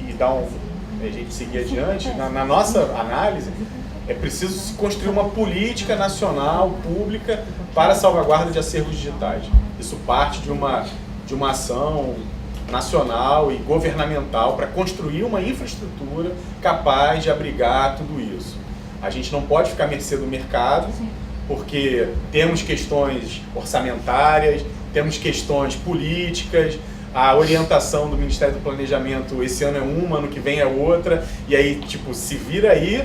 e dar a gente seguir adiante, na nossa análise, é preciso se construir uma política nacional, pública, para a salvaguarda de acervos digitais. Isso parte de uma ação nacional e governamental para construir uma infraestrutura capaz de abrigar tudo isso. A gente não pode ficar à mercê do mercado, porque temos questões orçamentárias, temos questões políticas, a orientação do Ministério do Planejamento esse ano é uma, ano que vem é outra, e aí, se vira aí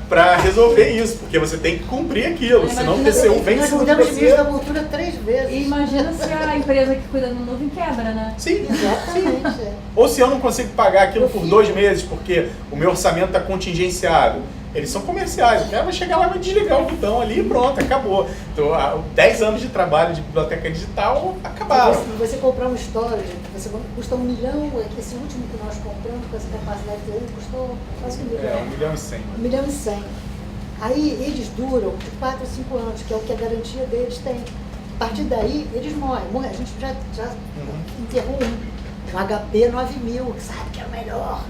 para resolver isso, porque você tem que cumprir aquilo, senão o TCU vem Nós mudamos de ministro da Cultura 3 vezes. E imagina se a empresa que cuida da nuvem quebra, né? Sim. Exatamente. Ou se eu não consigo pagar aquilo por 2 meses, porque o meu orçamento está contingenciado. Eles são comerciais, o cara vai chegar lá e vai desligar o botão ali e pronto, acabou. Então, 10 anos de trabalho de biblioteca digital acabaram. Se você comprar um storage, custa 1 milhão, esse último que nós compramos com essa capacidade dele custou quase 1 milhão. 1 milhão e 100. 1 milhão e 100. Aí eles duram de 4 a 5 anos, que é o que a garantia deles tem. A partir daí, eles morrem. A gente já enterrou um HP 9000, que sabe que é o melhor.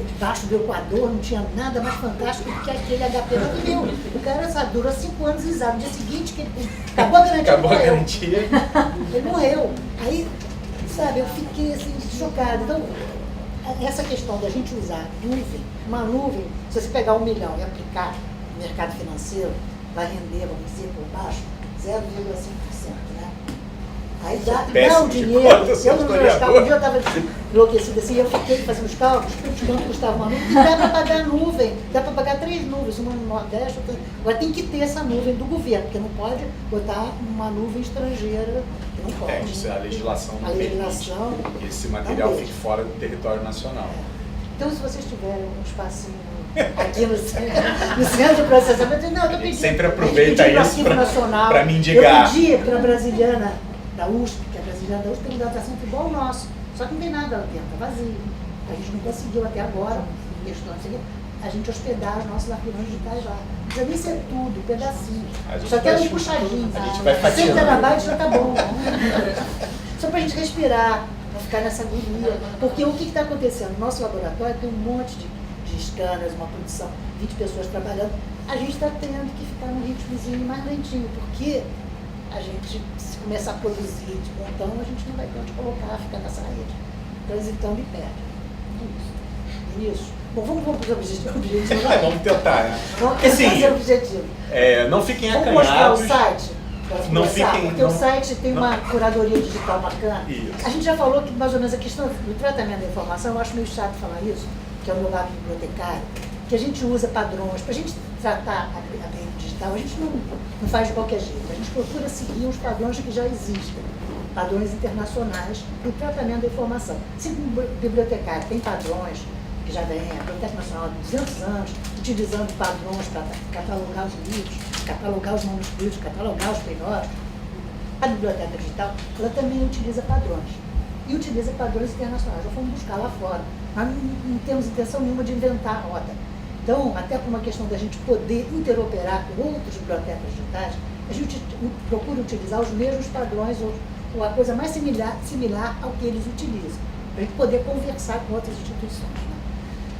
debaixo do Equador, não tinha nada mais fantástico do que aquele HP 9000. O cara, sabe, durou 5 anos exato. No dia seguinte, que ele acabou a garantia. Acabou a garantia. Ele morreu. Aí, sabe, eu fiquei assim, chocada. Então, essa questão da gente usar nuvem, uma nuvem, se você pegar 1 milhão e aplicar no mercado financeiro, vai render, vamos dizer, por baixo, 0,5%, né? Aí dá o dinheiro. Eu no meu cálculos, um dia eu estava enlouquecida assim, eu fiquei fazendo os cálculos, quanto custava uma nuvem, e dá para pagar nuvem, dá para pagar 3 nuvens, uma no Nordeste, outra. Agora tem que ter essa nuvem do governo, porque não pode botar uma nuvem estrangeira, que não pode. A legislação não permite que esse material fique fora do território nacional. Então, se vocês tiverem um espacinho aqui no centro de processamento, não, eu estou pedindo. Sempre aproveita isso para me indicar. Eu pedi para a brasiliana da USP, que a brasiliana da USP tem um data center igual o nosso, só que não tem nada lá dentro, está vazio. A gente não conseguiu até agora, a gente hospedar os nossos arquivos digitais lá. Não precisa nem ser tudo, pedacinhos. Só quero um puxadinho. A gente vai 100 terabytes já está bom. Só para a gente respirar, para ficar nessa agonia. Porque o que está acontecendo? No nosso laboratório tem um monte de scanners, uma produção, 20 pessoas trabalhando. A gente está tendo que ficar num ritmozinho mais lentinho, porque a gente, se começar a produzir de montão, a gente não vai ter onde colocar, ficar nessa rede, transitando e perde. Isso. Bom, vamos para os objetivos. Vamos tentar, né? Vamos fazer o objetivo. Não fiquem acanhados. Vamos mostrar o site? Não fiquem... Porque o site tem uma curadoria digital bacana. Isso. A gente já falou que, mais ou menos, a questão do tratamento da informação, eu acho meio chato falar isso, que é o meu lado bibliotecário, que a gente usa padrões. Para a gente tratar a rede digital, a gente não faz de qualquer jeito. A gente procura seguir os padrões que já existem, padrões internacionais do tratamento da informação. Se o bibliotecário tem padrões que já vem, a Biblioteca Nacional há 200 anos, utilizando padrões para catalogar os livros, catalogar os manuscritos, catalogar os periódicos, a biblioteca digital, ela também utiliza padrões. E utiliza padrões internacionais. Já fomos buscar lá fora. Nós não temos intenção nenhuma de inventar a roda. Então, até por uma questão da gente poder interoperar com outras bibliotecas digitais, a gente procura utilizar os mesmos padrões ou a coisa mais similar ao que eles utilizam, para a gente poder conversar com outras instituições. Né?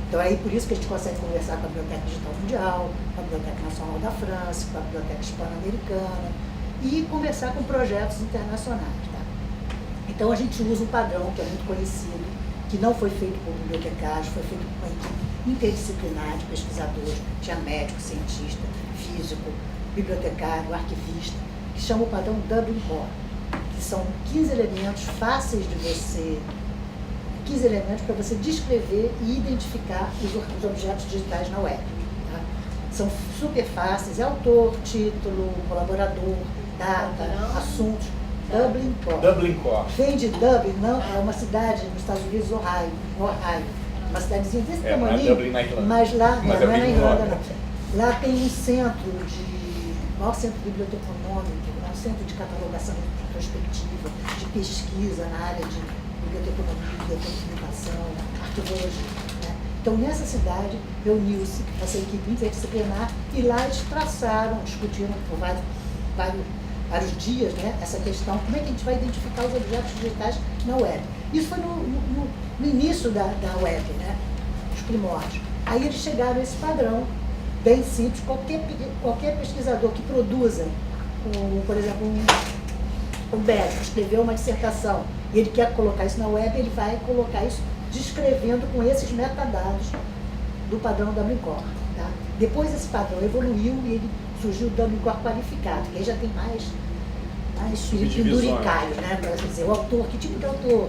Então, aí por isso que a gente consegue conversar com a Biblioteca Digital Mundial, com a Biblioteca Nacional da França, com a Biblioteca Hispano-Americana e conversar com projetos internacionais. Tá? Então, a gente usa um padrão que é muito conhecido, que não foi feito por bibliotecários, foi feito por uma equipe interdisciplinar de pesquisadores, tinha médico, cientista, físico, bibliotecário, arquivista, que chama o padrão Dublin Core, que são 15 elementos fáceis de você, 15 elementos para você descrever e identificar os objetos digitais na web. Tá? São super fáceis, é autor, título, colaborador, data, assuntos. Dublin Core. Dublin Core. Vem de Dublin, não, é uma cidade nos Estados Unidos, Ohio. Uma cidadezinha desse tamanho, mas lá não é na Irlanda, não. Lá tem um centro maior centro biblioteconômico, um centro de catalogação retrospectiva, de pesquisa na área de biblioteconomia, bibliotecomunicação, arquivologia. Né? Então, nessa cidade, reuniu-se essa equipe interdisciplinar e lá eles traçaram, discutiram por vários dias, né, essa questão, como é que a gente vai identificar os objetos digitais na web. Isso foi no início da web, né, os primórdios. Aí eles chegaram a esse padrão, bem simples, qualquer pesquisador que produza, por exemplo, um médico escreveu uma dissertação e ele quer colocar isso na web, ele vai colocar isso descrevendo com esses metadados do padrão Dublin Core. Tá? Depois esse padrão evoluiu e ele surgiu o Dublin Core qualificado, que aí já tem mais penduricários, né? Para dizer, o autor, que tipo de autor,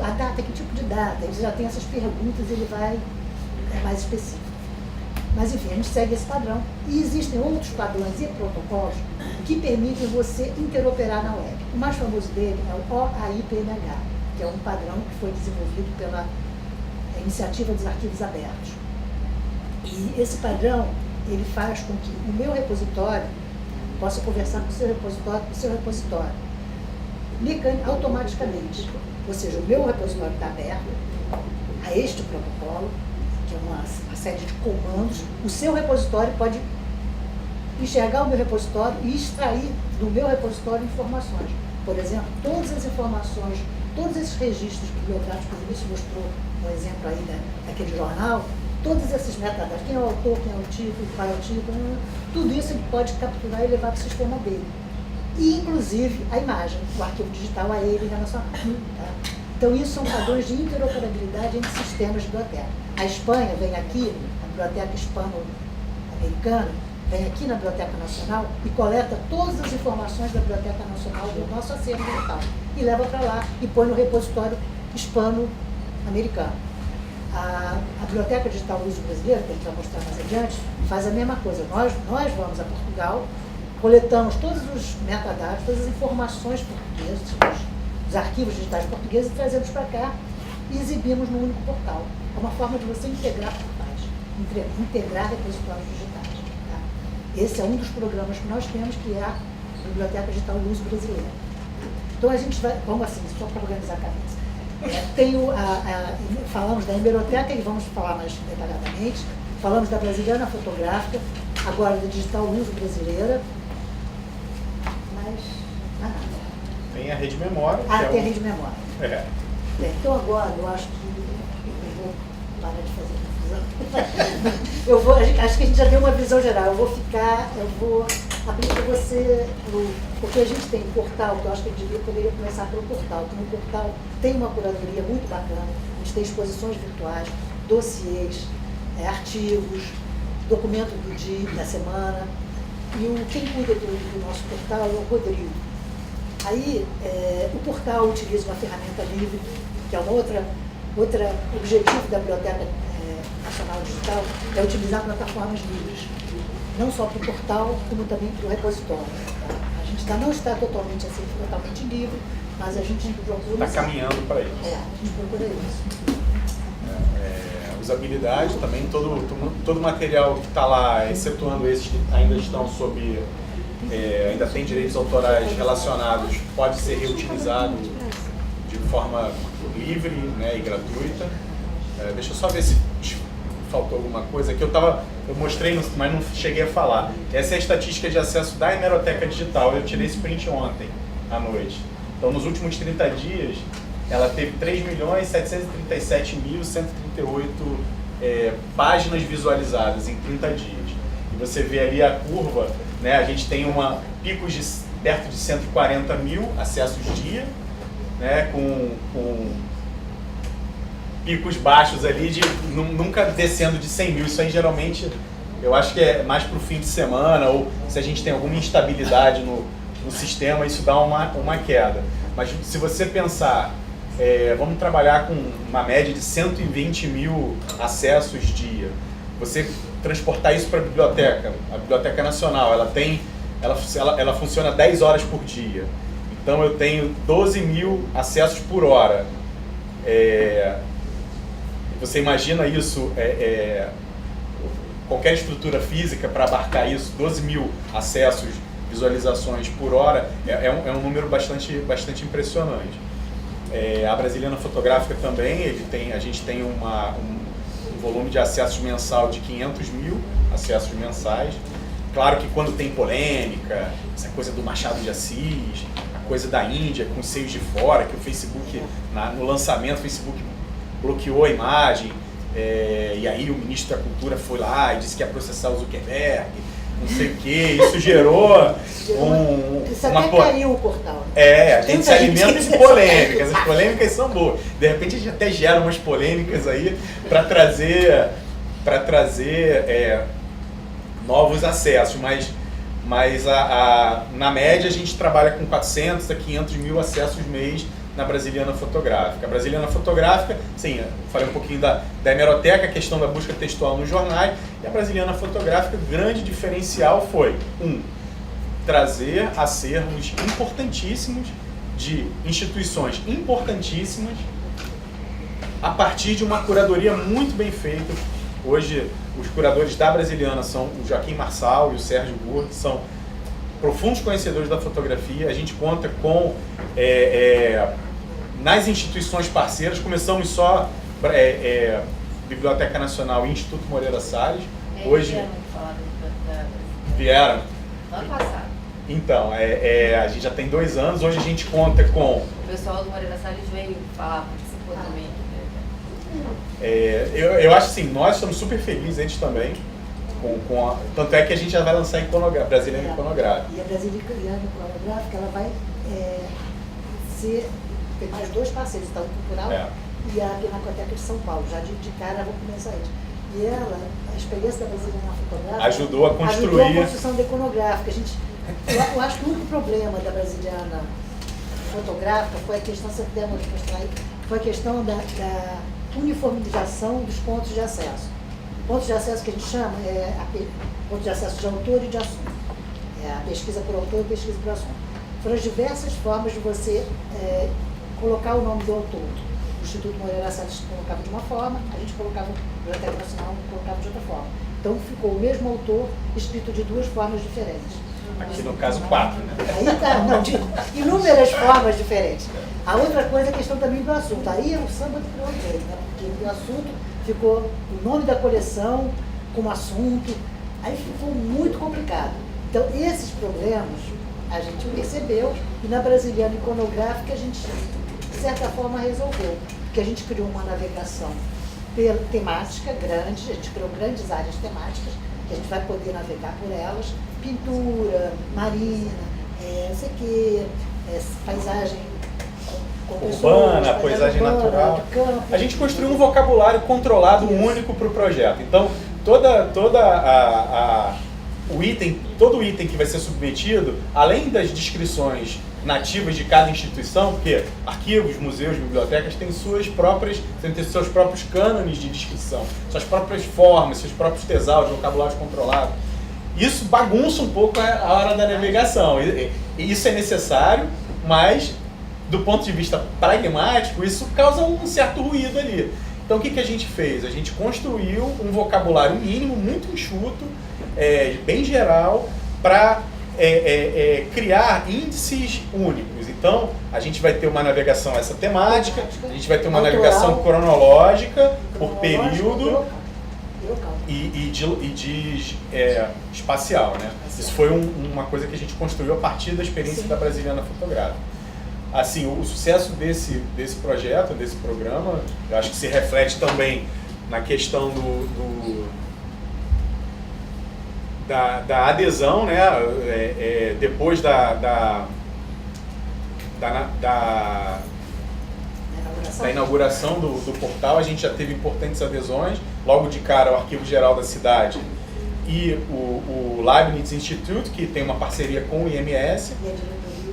a data, que tipo de data, ele já tem essas perguntas, ele é mais específico. Mas enfim, a gente segue esse padrão. E existem outros padrões e protocolos que permitem você interoperar na web. O mais famoso dele é o OAI-PNH, que é um padrão que foi desenvolvido pela Iniciativa dos Arquivos Abertos. E esse padrão, ele faz com que o meu repositório possa conversar com o seu repositório, automaticamente. Ou seja, o meu repositório está aberto a este protocolo, que é uma série de comandos. O seu repositório pode enxergar o meu repositório e extrair do meu repositório informações. Por exemplo, todas as informações todos esses registros bibliográficos, que o Vinícius mostrou um exemplo aí daquele jornal, todos esses metadados, quem é o autor, quem é o título, qual é o título, tudo isso ele pode capturar e levar para o sistema dele. E, inclusive, a imagem, o arquivo digital a ele relacionado. Tá? Então, isso são padrões de interoperabilidade entre sistemas de biblioteca. A Espanha vem aqui, a Biblioteca Hispano-Americana, vem aqui na Biblioteca Nacional e coleta todas as informações da Biblioteca Nacional do nosso acervo digital e leva para lá e põe no repositório hispano-americano. A Biblioteca Digital Luso Brasileira, que a gente vai mostrar mais adiante, faz a mesma coisa. Nós vamos a Portugal, coletamos todos os metadados, todas as informações portuguesas, os arquivos digitais portugueses e trazemos para cá e exibimos no único portal. É uma forma de você integrar portais, integrar repositórios digitais. Tá? Esse é um dos programas que nós temos, que é a Biblioteca Digital Luso Brasileira. Então a gente vai, vamos assim, só para organizar a cabeça. Falamos da hemeroteca e vamos falar mais detalhadamente. Falamos da Brasiliana Fotográfica, agora da Digital Luso Brasileira. Mas tem a rede memória. Tem a rede memória. É. Então agora eu acho que eu vou parar de fazer confusão. Acho que a gente já deu uma visão geral. Eu vou abrir para você, porque a gente tem um portal, que eu acho que a gente poderia começar pelo portal. Porque no portal tem uma curadoria muito bacana, a gente tem exposições virtuais, dossiês, artigos, documento do dia, da semana. E quem cuida do nosso portal é o Rodrigo. Aí, o portal utiliza uma ferramenta livre, que é outro objetivo da Biblioteca Nacional Digital, é utilizar plataformas livres. Não só para o portal, como também para o repositório. Tá? A gente não está totalmente livre, mas a gente procura... Está caminhando para isso. A gente procura isso. Usabilidade também, todo o material que está lá, excetuando esses que ainda estão sob... ainda tem direitos autorais relacionados, pode ser reutilizado de forma livre, né, e gratuita. Deixa eu só ver se faltou alguma coisa que eu mostrei, mas não cheguei a falar. Essa é a estatística de acesso da hemeroteca digital. Eu tirei esse print ontem à noite. Então, nos últimos 30 dias, ela teve 3.737.138 páginas visualizadas em 30 dias. E você vê ali a curva, né? A gente tem picos de perto de 140 mil acessos dia, né? Com picos baixos ali, nunca descendo de 100 mil. Isso aí geralmente eu acho que é mais para o fim de semana, ou se a gente tem alguma instabilidade no sistema, isso dá uma queda. Mas se você pensar, vamos trabalhar com uma média de 120 mil acessos dia, você transportar isso para a Biblioteca Nacional, ela funciona 10 horas por dia. Então eu tenho 12 mil acessos por hora. Você imagina isso, qualquer estrutura física para abarcar isso, 12 mil acessos, visualizações por hora, é um número bastante impressionante. A Brasiliana Fotográfica também, a gente tem um volume de acessos mensal de 500 mil acessos mensais. Claro que quando tem polêmica, essa coisa do Machado de Assis, a coisa da Índia com os seios de fora, que o Facebook, no lançamento, o Facebook bloqueou a imagem, e aí o ministro da Cultura foi lá e disse que ia processar o Zuckerberg, não sei o que, isso gerou Isso até caiu o portal. A gente se alimenta de polêmicas, as polêmicas são boas. De repente a gente até gera umas polêmicas aí para trazer novos acessos, mas na média a gente trabalha com 400 a 500 mil acessos mês na Brasiliana Fotográfica. A Brasiliana Fotográfica, sim, eu falei um pouquinho da hemeroteca, a questão da busca textual nos jornais, e a Brasiliana Fotográfica, o grande diferencial foi, trazer acervos importantíssimos de instituições importantíssimas a partir de uma curadoria muito bem feita. Hoje, os curadores da Brasiliana são o Joaquim Marçal e o Sérgio Burr, que são profundos conhecedores da fotografia. A gente conta com, nas instituições parceiras, começamos só Biblioteca Nacional e Instituto Moreira Salles. Hoje vieram falar da vieram. ano passado. Então, a gente já tem 2 anos, hoje a gente conta com... O pessoal do Moreira Salles veio falar, participou também. Eu acho assim, nós estamos super felizes, eles também, tanto é que a gente já vai lançar Brasiliana Iconográfica. E a Brasiliana Iconográfica, ela vai tem mais 2 parceiros, o Itaú Cultural e a Pinacoteca de São Paulo, já de cara vou começar isso. E ela, a experiência da Brasiliana Fotográfica ajudou a construir a construção da iconográfica. Eu acho que o único problema da Brasiliana Fotográfica foi a questão, se puder mostrar aí, foi a questão da uniformização dos pontos de acesso. Pontos de acesso que a gente chama ponto de acesso de autor e de assunto. É a pesquisa por autor e pesquisa por assunto. Foram as diversas formas de você colocar o nome do autor. O Instituto Moreira Salles colocava de uma forma, a gente colocava, o Biblioteca Nacional colocava de outra forma. Então ficou o mesmo autor escrito de 2 formas diferentes. Aqui no caso 4, né? Aí tá, não, de inúmeras formas diferentes. A outra coisa é a questão também do assunto. Aí o samba criou o jeito, né? Porque o assunto ficou o nome da coleção como assunto, aí ficou muito complicado. Então esses problemas a gente percebeu e na Brasiliana Iconográfica a gente, de certa forma, resolveu. Porque a gente criou uma navegação temática grande, a gente criou grandes áreas temáticas, que a gente vai poder navegar por elas, pintura, marina, não sei o quê, paisagem urbana, paisagem natural. A gente construiu um vocabulário controlado, único para o projeto. Então, todo o item que vai ser submetido, além das descrições nativas de cada instituição, porque arquivos, museus, bibliotecas têm seus próprios cânones de descrição, suas próprias formas, seus próprios tesaures, vocabulários controlados. Isso bagunça um pouco a hora da navegação. E isso é necessário, mas do ponto de vista pragmático, isso causa um certo ruído ali. Então o que a gente fez? A gente construiu um vocabulário mínimo, muito enxuto, bem geral, para criar índices únicos. Então, a gente vai ter uma navegação essa temática, a gente vai ter uma navegação cronológica por período e de espacial, né? Isso foi uma coisa que a gente construiu a partir da experiência da Brasiliana Fotográfica. Assim, o sucesso desse projeto, desse programa, eu acho que se reflete também na questão da adesão, né? Depois da inauguração do portal, a gente já teve importantes adesões. Logo de cara, o Arquivo Geral da Cidade e o Leibniz Institute, que tem uma parceria com o IMS,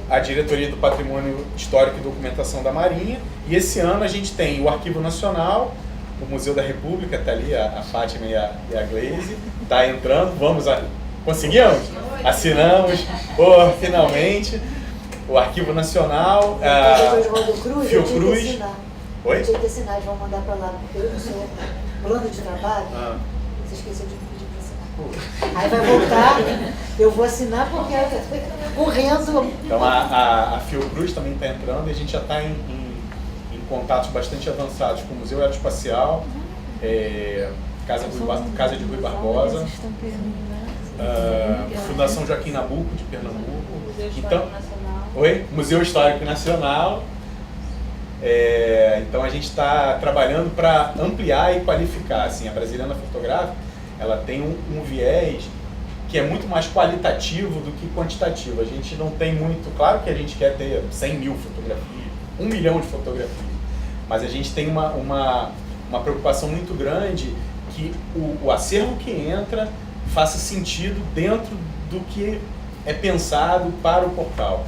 a Diretoria do Patrimônio Histórico e Documentação da Marinha. E esse ano a gente tem o Arquivo Nacional, o Museu da República, está ali a Fátima e a Glaze, está entrando, conseguimos? Assinamos, finalmente, o Arquivo Nacional, Fiocruz. Oi? Eu tinha que assinar, eles vão mandar para lá, porque eu sou plano de trabalho, você esqueceu de pedir para assinar. Aí vai voltar, eu vou assinar porque correndo. Então a Fiocruz também está entrando e a gente já está em contatos bastante avançados com o Museu Aeroespacial, Casa de Rui Barbosa, Fundação Joaquim Nabuco de Pernambuco, Museu Histórico Nacional. Museu Histórico Nacional. Então a gente está trabalhando para ampliar e qualificar. Assim, a Brasiliana Fotográfica, ela tem um viés que é muito mais qualitativo do que quantitativo. A gente não tem muito, claro que a gente quer ter 100 mil fotografias, 1 milhão de fotografias, mas a gente tem uma preocupação muito grande que o acervo que entra faça sentido dentro do que é pensado para o portal.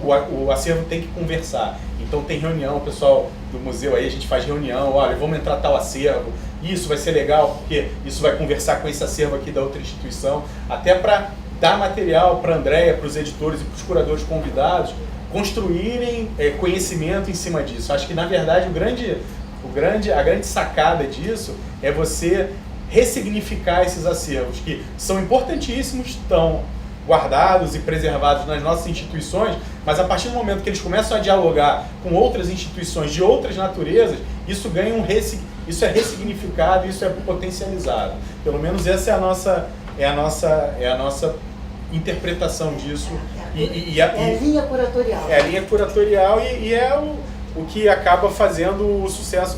O acervo tem que conversar. Então tem reunião, o pessoal do museu aí, a gente faz reunião, olha, vamos entrar tal acervo, isso vai ser legal porque isso vai conversar com esse acervo aqui da outra instituição, até para dar material para a Andréia, para os editores e para os curadores convidados construírem conhecimento em cima disso. Acho que na verdade a grande sacada disso é você ressignificar esses acervos que são importantíssimos, estão guardados e preservados nas nossas instituições, mas a partir do momento que eles começam a dialogar com outras instituições de outras naturezas, isso ganha isso é ressignificado, isso é potencializado. Pelo menos essa é a nossa interpretação disso É a linha curatorial. É a linha curatorial e é o que acaba fazendo o sucesso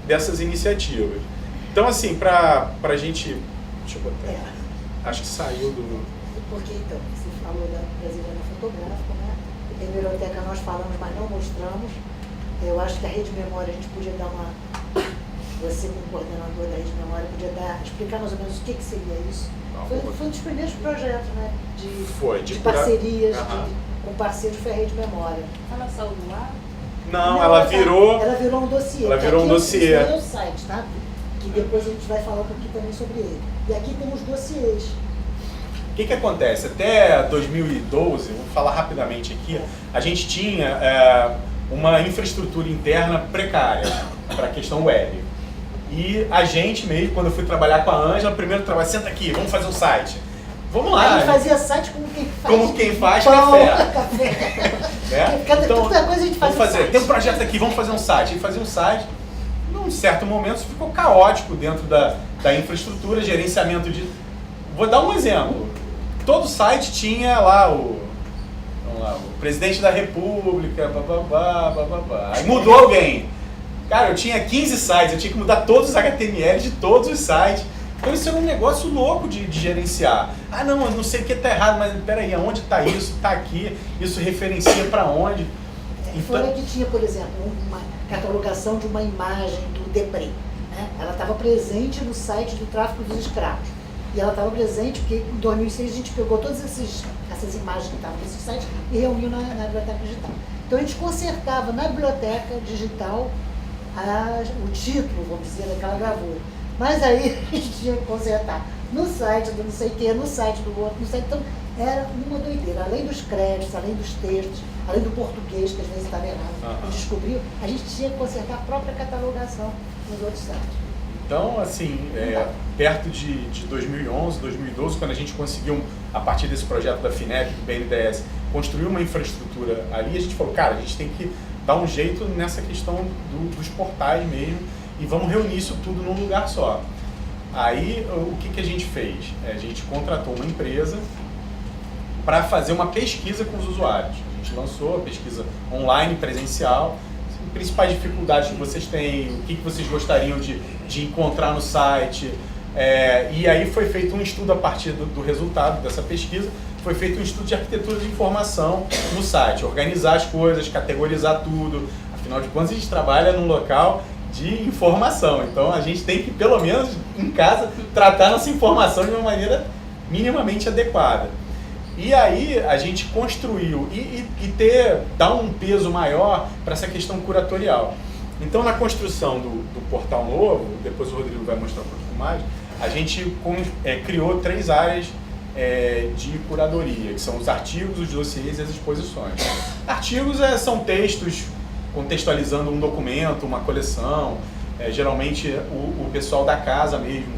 dessas iniciativas. Então, assim, para a gente... Deixa eu botar. Acho que saiu do... Porque, então, você falou da Brasiliana Fotográfica, né? Em biblioteca nós falamos, mas não mostramos. Eu acho que a Rede Memória, a gente podia dar uma... Você, como coordenador da Rede Memória, podia explicar mais ou menos o que seria isso. Foi um dos primeiros projetos, né? De parcerias com parceiros, foi a Rede Memória. Ela saiu do ar? Não, ela virou um dossiê. Ela virou um dossiê. Aqui é o site, tá? Que depois a gente vai falar um pouquinho também sobre ele. E aqui tem os dossiês. O que acontece? Até 2012, vou falar rapidamente aqui, a gente tinha uma infraestrutura interna precária para a questão web. E a gente mesmo, quando eu fui trabalhar com a Ângela, primeiro trabalho, senta aqui, vamos fazer um site. Vamos lá. A gente fazia site como quem faz. Como quem faz pão, café. Né? Então, tanta coisa a gente faz. Vamos fazer. Tem um projeto aqui, vamos fazer um site. E fazia um site. Num certo momento isso ficou caótico dentro da infraestrutura, gerenciamento de... Vou dar um exemplo. Todo site tinha lá o presidente da república, bababá. Aí mudou alguém. Cara, eu tinha 15 sites, eu tinha que mudar todos os HTML de todos os sites. Então isso era um negócio louco de gerenciar. Ah não, eu não sei o que está errado, mas peraí, aonde está isso? Está aqui, isso referencia para onde? Então... Fora que tinha, por exemplo, uma catalogação de uma imagem do Debré. Né? Ela estava presente no site do tráfico dos escravos. E ela estava presente porque em 2006 a gente pegou todas essas imagens que estavam nesse site e reuniu na biblioteca digital. Então a gente consertava na biblioteca digital o título, vamos dizer, daquela gravura. Mas aí a gente tinha que consertar no site do não sei o que, no site do outro, no site. Então era uma doideira. Além dos créditos, além dos textos, além do português, que às vezes estava errado, a gente descobriu, a gente tinha que consertar a própria catalogação nos outros sites. Então, assim, perto de 2011, 2012, quando a gente conseguiu, a partir desse projeto da FINEP, do BNDES, construir uma infraestrutura ali, a gente falou, cara, a gente tem que dar um jeito nessa questão dos portais mesmo e vamos reunir isso tudo num lugar só. Aí, o que a gente fez? A gente contratou uma empresa para fazer uma pesquisa com os usuários. A gente lançou a pesquisa online, presencial, principais dificuldades que vocês têm, o que vocês gostariam de encontrar no site. E aí foi feito um estudo a partir do resultado dessa pesquisa, foi feito um estudo de arquitetura de informação no site, organizar as coisas, categorizar tudo. Afinal de contas, a gente trabalha num local de informação, então a gente tem que, pelo menos em casa, tratar nossa informação de uma maneira minimamente adequada. E aí a gente construiu e dar um peso maior para essa questão curatorial. Então na construção do portal novo, depois o Rodrigo vai mostrar um pouquinho mais, a gente criou 3 áreas de curadoria, que são os artigos, os dossiês e as exposições. Artigos são textos contextualizando um documento, uma coleção, geralmente o pessoal da casa mesmo,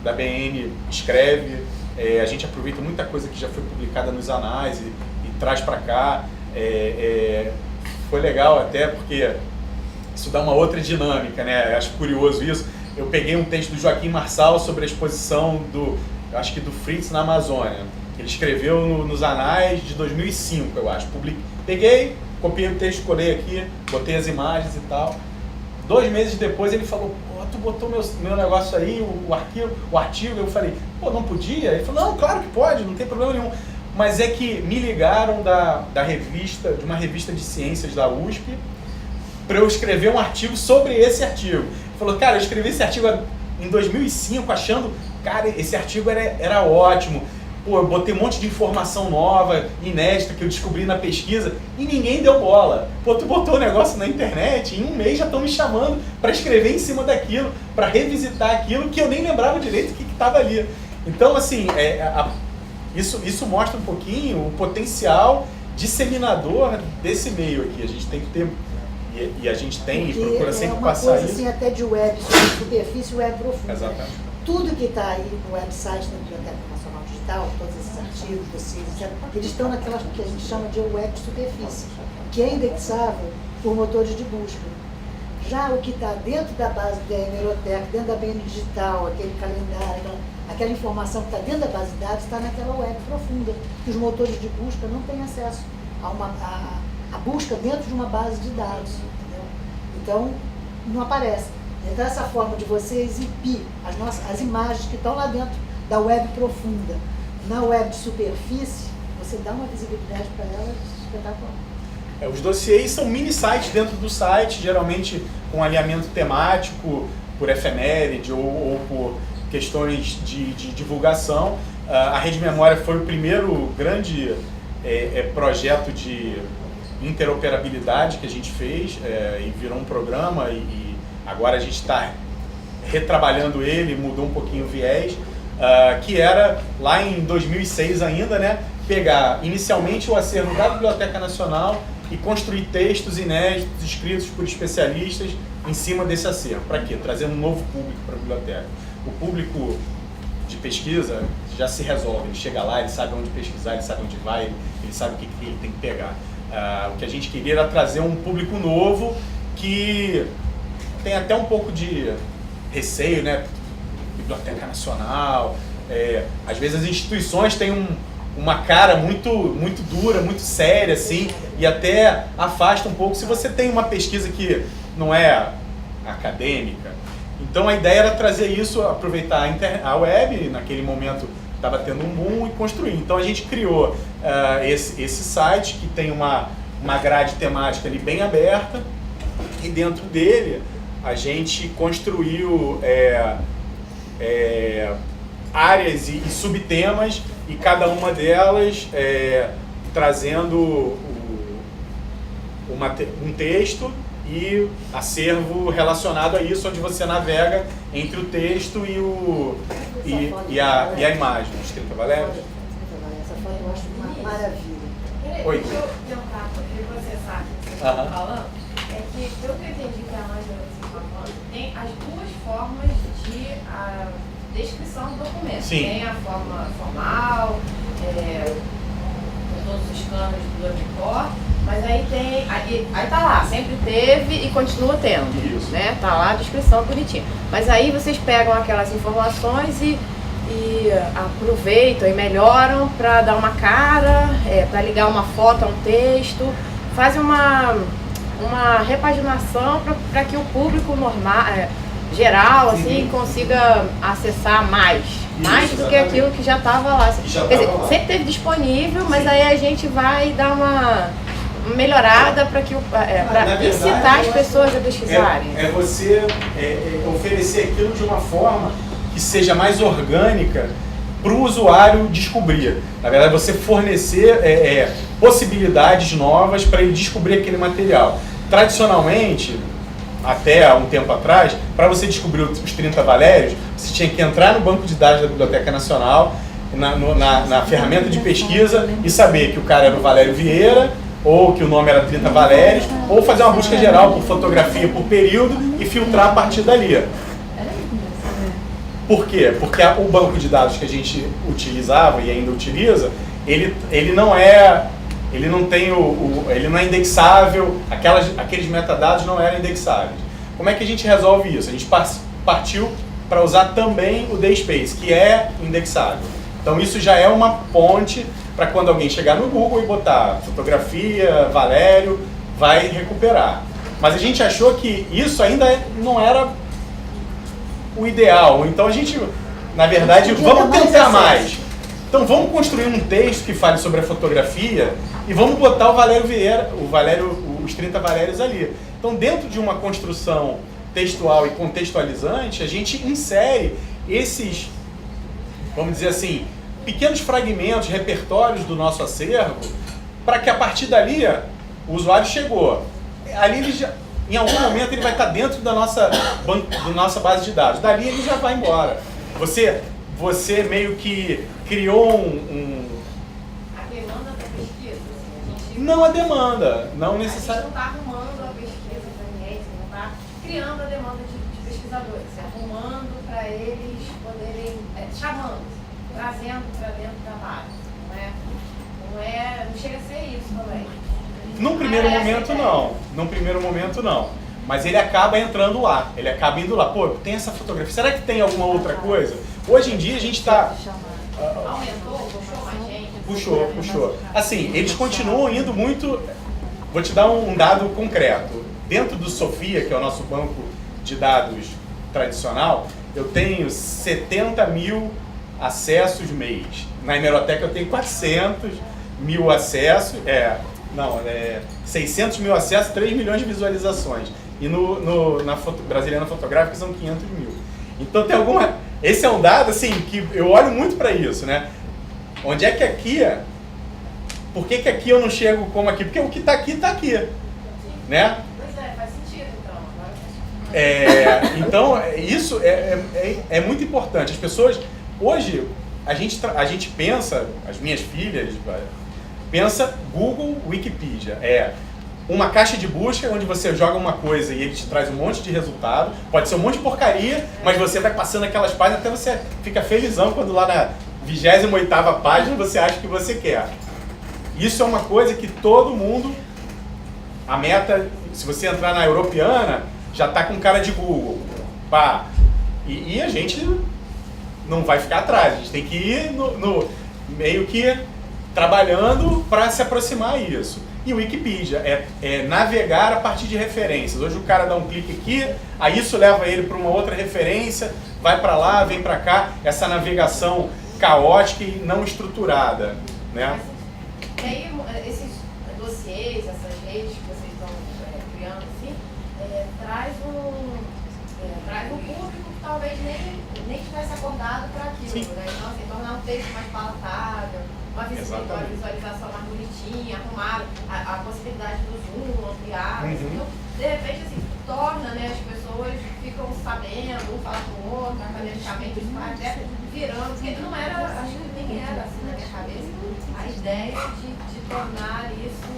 da BN, escreve. A gente aproveita muita coisa que já foi publicada nos anais e traz para cá. Foi legal até porque isso dá uma outra dinâmica, né? Eu acho curioso isso. Eu peguei um texto do Joaquim Marçal sobre a exposição acho que do Fritz na Amazônia. Ele escreveu nos anais de 2005, eu acho. Peguei, copiei o texto, colei aqui, botei as imagens e tal. 2 meses depois ele falou, tu botou meu negócio aí, o artigo, eu falei, não podia? Ele falou, não, claro que pode, não tem problema nenhum. Mas é que me ligaram da revista, de uma revista de ciências da USP, para eu escrever um artigo sobre esse artigo. Ele falou, cara, eu escrevi esse artigo em 2005, achando, cara, esse artigo era ótimo. Eu botei um monte de informação nova, inédita, que eu descobri na pesquisa e ninguém deu bola. Tu botou o negócio na internet e em 1 mês já estão me chamando para escrever em cima daquilo, para revisitar aquilo que eu nem lembrava direito o que estava ali. Então, assim, isso mostra um pouquinho o potencial disseminador desse meio aqui. A gente tem que ter, e a gente tem, e procura sempre passar isso. É uma coisa assim, até de web superfície, web profunda. Exatamente. Tudo que está aí no website da Biblioteca Nacional Digital, todos esses artigos, dossiês, etc., eles estão naquelas que a gente chama de web superfície, que é indexável por motores de busca. Já o que está dentro da base da hemeroteca, dentro da BN Digital, aquele calendário, aquela informação que está dentro da base de dados, está naquela web profunda, que os motores de busca não têm acesso a busca dentro de uma base de dados. Entendeu? Então, não aparece. Então, essa forma de você exibir as imagens que estão lá dentro da web profunda, na web de superfície, você dá uma visibilidade para elas espetacular. Os dossiês são mini sites dentro do site, geralmente com alinhamento temático, por efeméride ou por questões de divulgação. A Rede Memória foi o primeiro grande projeto de interoperabilidade que a gente fez e virou um programa e agora a gente está retrabalhando ele, mudou um pouquinho o viés, que era lá em 2006 ainda, né, pegar inicialmente o acervo da Biblioteca Nacional e construir textos inéditos escritos por especialistas em cima desse acervo. Para quê? Trazer um novo público para a biblioteca. O público de pesquisa já se resolve, ele chega lá, ele sabe onde pesquisar, ele sabe onde vai, ele sabe o que ele tem que pegar. O que a gente queria era trazer um público novo que tem até um pouco de receio, né? Biblioteca Nacional, às vezes as instituições têm uma cara muito dura, muito séria, assim, e até afasta um pouco se você tem uma pesquisa que não é acadêmica. Então a ideia era trazer isso, aproveitar a web, naquele momento estava tendo um boom, e construir. Então a gente criou esse site que tem uma grade temática ali bem aberta, e dentro dele a gente construiu áreas e subtemas, e cada uma delas trazendo um texto e acervo relacionado a isso, onde você navega entre o texto e a imagem. Os 30 Valérios? Essa foto eu acho uma maravilha. Oi. Deixa eu tentar processar o que você está falando. É que, pelo que eu entendi que a Ângela está falando, tem as duas formas de descrição do documento. Sim. Tem a forma formal, com todos os canos do Webcore, mas aí tem. Aí tá lá, sempre teve e continua tendo. Isso. Né? Tá lá a descrição bonitinha. Mas aí vocês pegam aquelas informações e aproveitam e melhoram para dar uma cara, para ligar uma foto a um texto, fazem uma repaginação para que o público normal, geral, assim, consiga acessar mais do que aquilo que já estava lá. Quer dizer, sempre teve disponível, mas aí a gente vai dar uma melhorada para incitar as pessoas a pesquisarem. É você oferecer aquilo de uma forma que seja mais orgânica para o usuário descobrir. Na verdade, você fornecer possibilidades novas para ele descobrir aquele material. Tradicionalmente, até há um tempo atrás, para você descobrir os 30 Valérios, você tinha que entrar no banco de dados da Biblioteca Nacional, na ferramenta de pesquisa, e saber que o cara era o Valério Vieira, ou que o nome era 30 Valérios, ou fazer uma busca geral por fotografia por período e filtrar a partir dali. Por quê? Porque o banco de dados que a gente utilizava e ainda utiliza, ele não é indexável, aqueles metadados não eram indexáveis. Como é que a gente resolve isso? A gente partiu para usar também o DSpace, que é indexável. Então isso já é uma ponte para quando alguém chegar no Google e botar fotografia, Valério, vai recuperar. Mas a gente achou que isso ainda não era o ideal. Então a gente, na verdade, vamos tentar mais. Então vamos construir um texto que fale sobre a fotografia e vamos botar o Valério Vieira, os 30 Valérios ali. Então dentro de uma construção textual e contextualizante, a gente insere esses, vamos dizer assim, pequenos fragmentos, repertórios do nosso acervo, para que a partir dali o usuário chegou. Ali ele já, em algum momento ele vai estar dentro da nossa base de dados. Dali ele já vai embora. Você meio que criou A demanda da pesquisa? Não a demanda, não necessariamente. A gente não está arrumando a pesquisa para ninguém, você não está criando a demanda de pesquisadores, arrumando para eles poderem, chamando, trazendo para dentro da base. Não chega a ser isso também. Num primeiro momento não. mas ele acaba entrando lá, ele acaba indo lá. Pô, tem essa fotografia, será que tem alguma outra coisa? Hoje em dia a gente está... Aumentou, puxou mais gente. Puxou. Assim, eles continuam indo muito... Vou te dar um dado concreto. Dentro do Sofia, que é o nosso banco de dados tradicional, eu tenho 70 mil acessos mês. Na Hemeroteca eu tenho 400 mil acessos, 600 mil acessos, 3 milhões de visualizações. E na Brasiliana Fotográfica são 500 mil. Então tem alguma... Esse é um dado, assim, que eu olho muito para isso, né? Onde é que aqui... Por que aqui eu não chego como aqui? Porque o que está aqui, né? Pois é, faz sentido, então. Agora faz sentido. Então, isso é muito importante. As pessoas... Hoje, a gente pensa, as minhas filhas, pensa Google, Wikipedia. É uma caixa de busca onde você joga uma coisa e ele te traz um monte de resultado. Pode ser um monte de porcaria, mas você vai passando aquelas páginas até você fica felizão quando lá na 28ª página você acha que você quer. Isso é uma coisa que todo mundo... A meta, se você entrar na Europeana, já está com cara de Google. Pá. E a gente não vai ficar atrás. A gente tem que ir meio que trabalhando para se aproximar a isso. E o Wikipedia é navegar a partir de referências. Hoje o cara dá um clique aqui, aí isso leva ele para uma outra referência, vai para lá, vem para cá. Essa navegação caótica e não estruturada, né? E aí, esses dossiês, essas redes que vocês estão criando, assim, traz um público que talvez nem tivesse acordado para aquilo, né? Então, assim, tornar um texto mais palatável, uma visualização mais bonitinha, arrumada, a possibilidade do zoom, ampliar, então, de repente, assim, torna, né, as pessoas ficam sabendo, um fala com o outro, academicamente, isso vai até virando, porque não era, acho que nem era assim na minha cabeça, a ideia de tornar isso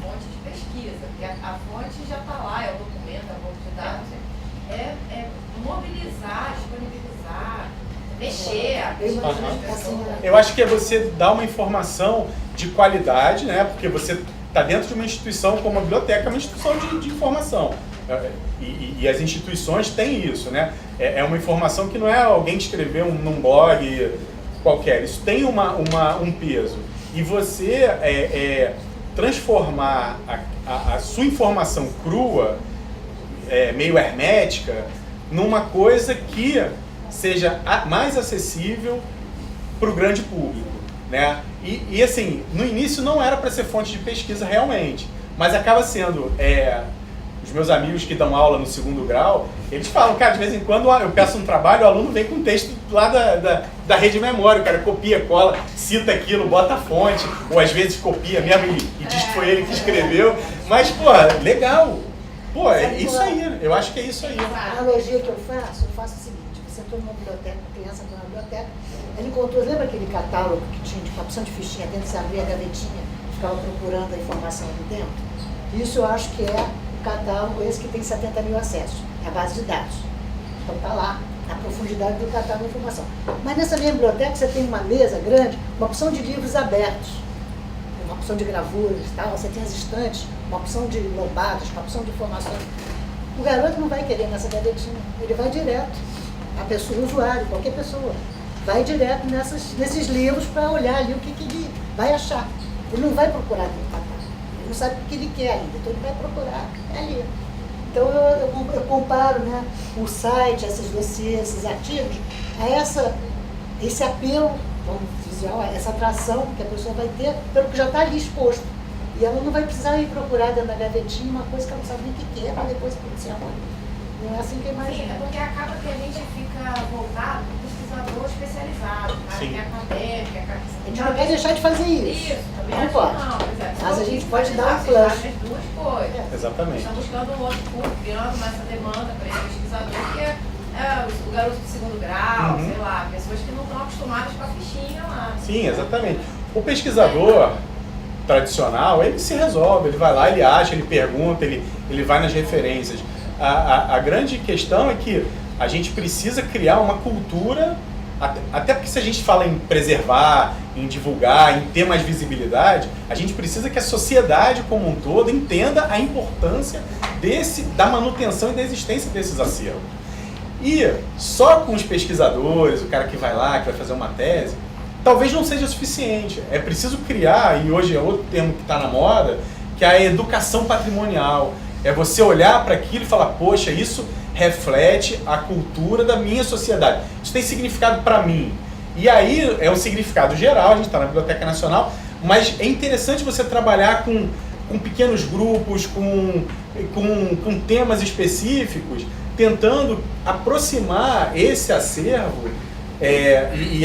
fonte de pesquisa, porque a fonte já está lá, é o documento, é o banco de dados, é mobilizar, disponibilizar, mexer, a pessoas. Eu acho que é você dar uma informação de qualidade, né? Porque você está dentro de uma instituição como a biblioteca, é uma instituição de informação. E as instituições têm isso, né? É uma informação que não é alguém que escreveu num blog qualquer. Isso tem um peso. E você transformar a sua informação crua, meio hermética, numa coisa que seja mais acessível para o grande público, né? E assim, no início não era para ser fonte de pesquisa realmente, mas acaba sendo... Os meus amigos que dão aula no 2º grau, eles falam, cara, de vez em quando eu peço um trabalho, o aluno vem com um texto lá da rede memória, o cara copia, cola, cita aquilo, bota a fonte, ou às vezes copia mesmo e diz que foi ele que escreveu, mas, pô, legal, pô, é isso aí, eu acho que é isso aí. A analogia que eu faço o seguinte, você entrou numa biblioteca, criança entrou numa biblioteca, ele encontrou, lembra aquele catálogo que tinha de opção de fichinha dentro, você abria a gavetinha, ficava procurando a informação ali dentro? Isso eu acho que é o catálogo esse que tem 70 mil acessos, é a base de dados. Então está lá, na profundidade do catálogo de informação. Mas nessa minha biblioteca você tem uma mesa grande, uma opção de livros abertos, uma opção de gravuras e tal, você tem as estantes, uma opção de lombadas, uma opção de informações. O garoto não vai querer nessa gavetinha, ele vai direto, a pessoa, o usuário, qualquer pessoa, vai direto nesses livros para olhar ali o que ele vai achar. Ele não vai procurar no catálogo. Não sabe o que ele quer ainda, então ele vai procurar ali. Então eu comparo, né, o site, esses dossiês, esses artigos, a esse apelo, visual, essa atração que a pessoa vai ter pelo que já está ali exposto. E ela não vai precisar ir procurar dentro da gavetinha uma coisa que ela não sabe nem o que é, para depois se amar. Não é assim que eu imagino. Sim, é porque acaba que a gente fica voltado para o pesquisador especializado, cara, que é acadêmico, a gente não quer deixar de fazer isso. Isso, também não pode. não, por exemplo. Mas a gente pode dar um plus. plus. As duas coisas. Exatamente. Estamos buscando um outro público, criando essa demanda para esse pesquisador, que é o garoto de 2º grau, sei lá, pessoas que não estão acostumadas com a fichinha lá. Sim, exatamente. O pesquisador tradicional, ele se resolve, ele vai lá, ele acha, ele pergunta, ele vai nas referências. A grande questão é que a gente precisa criar uma cultura, até porque se a gente fala em preservar, em divulgar, em ter mais visibilidade, a gente precisa que a sociedade como um todo entenda a importância da manutenção e da existência desses acervos. E só com os pesquisadores, o cara que vai lá, que vai fazer uma tese, talvez não seja suficiente. É preciso criar, e hoje é outro termo que está na moda, que é a educação patrimonial. É você olhar para aquilo e falar, poxa, isso reflete a cultura da minha sociedade. Isso tem significado para mim. E aí é um significado geral, a gente está na Biblioteca Nacional, mas é interessante você trabalhar com pequenos grupos, com temas específicos, tentando aproximar esse acervo e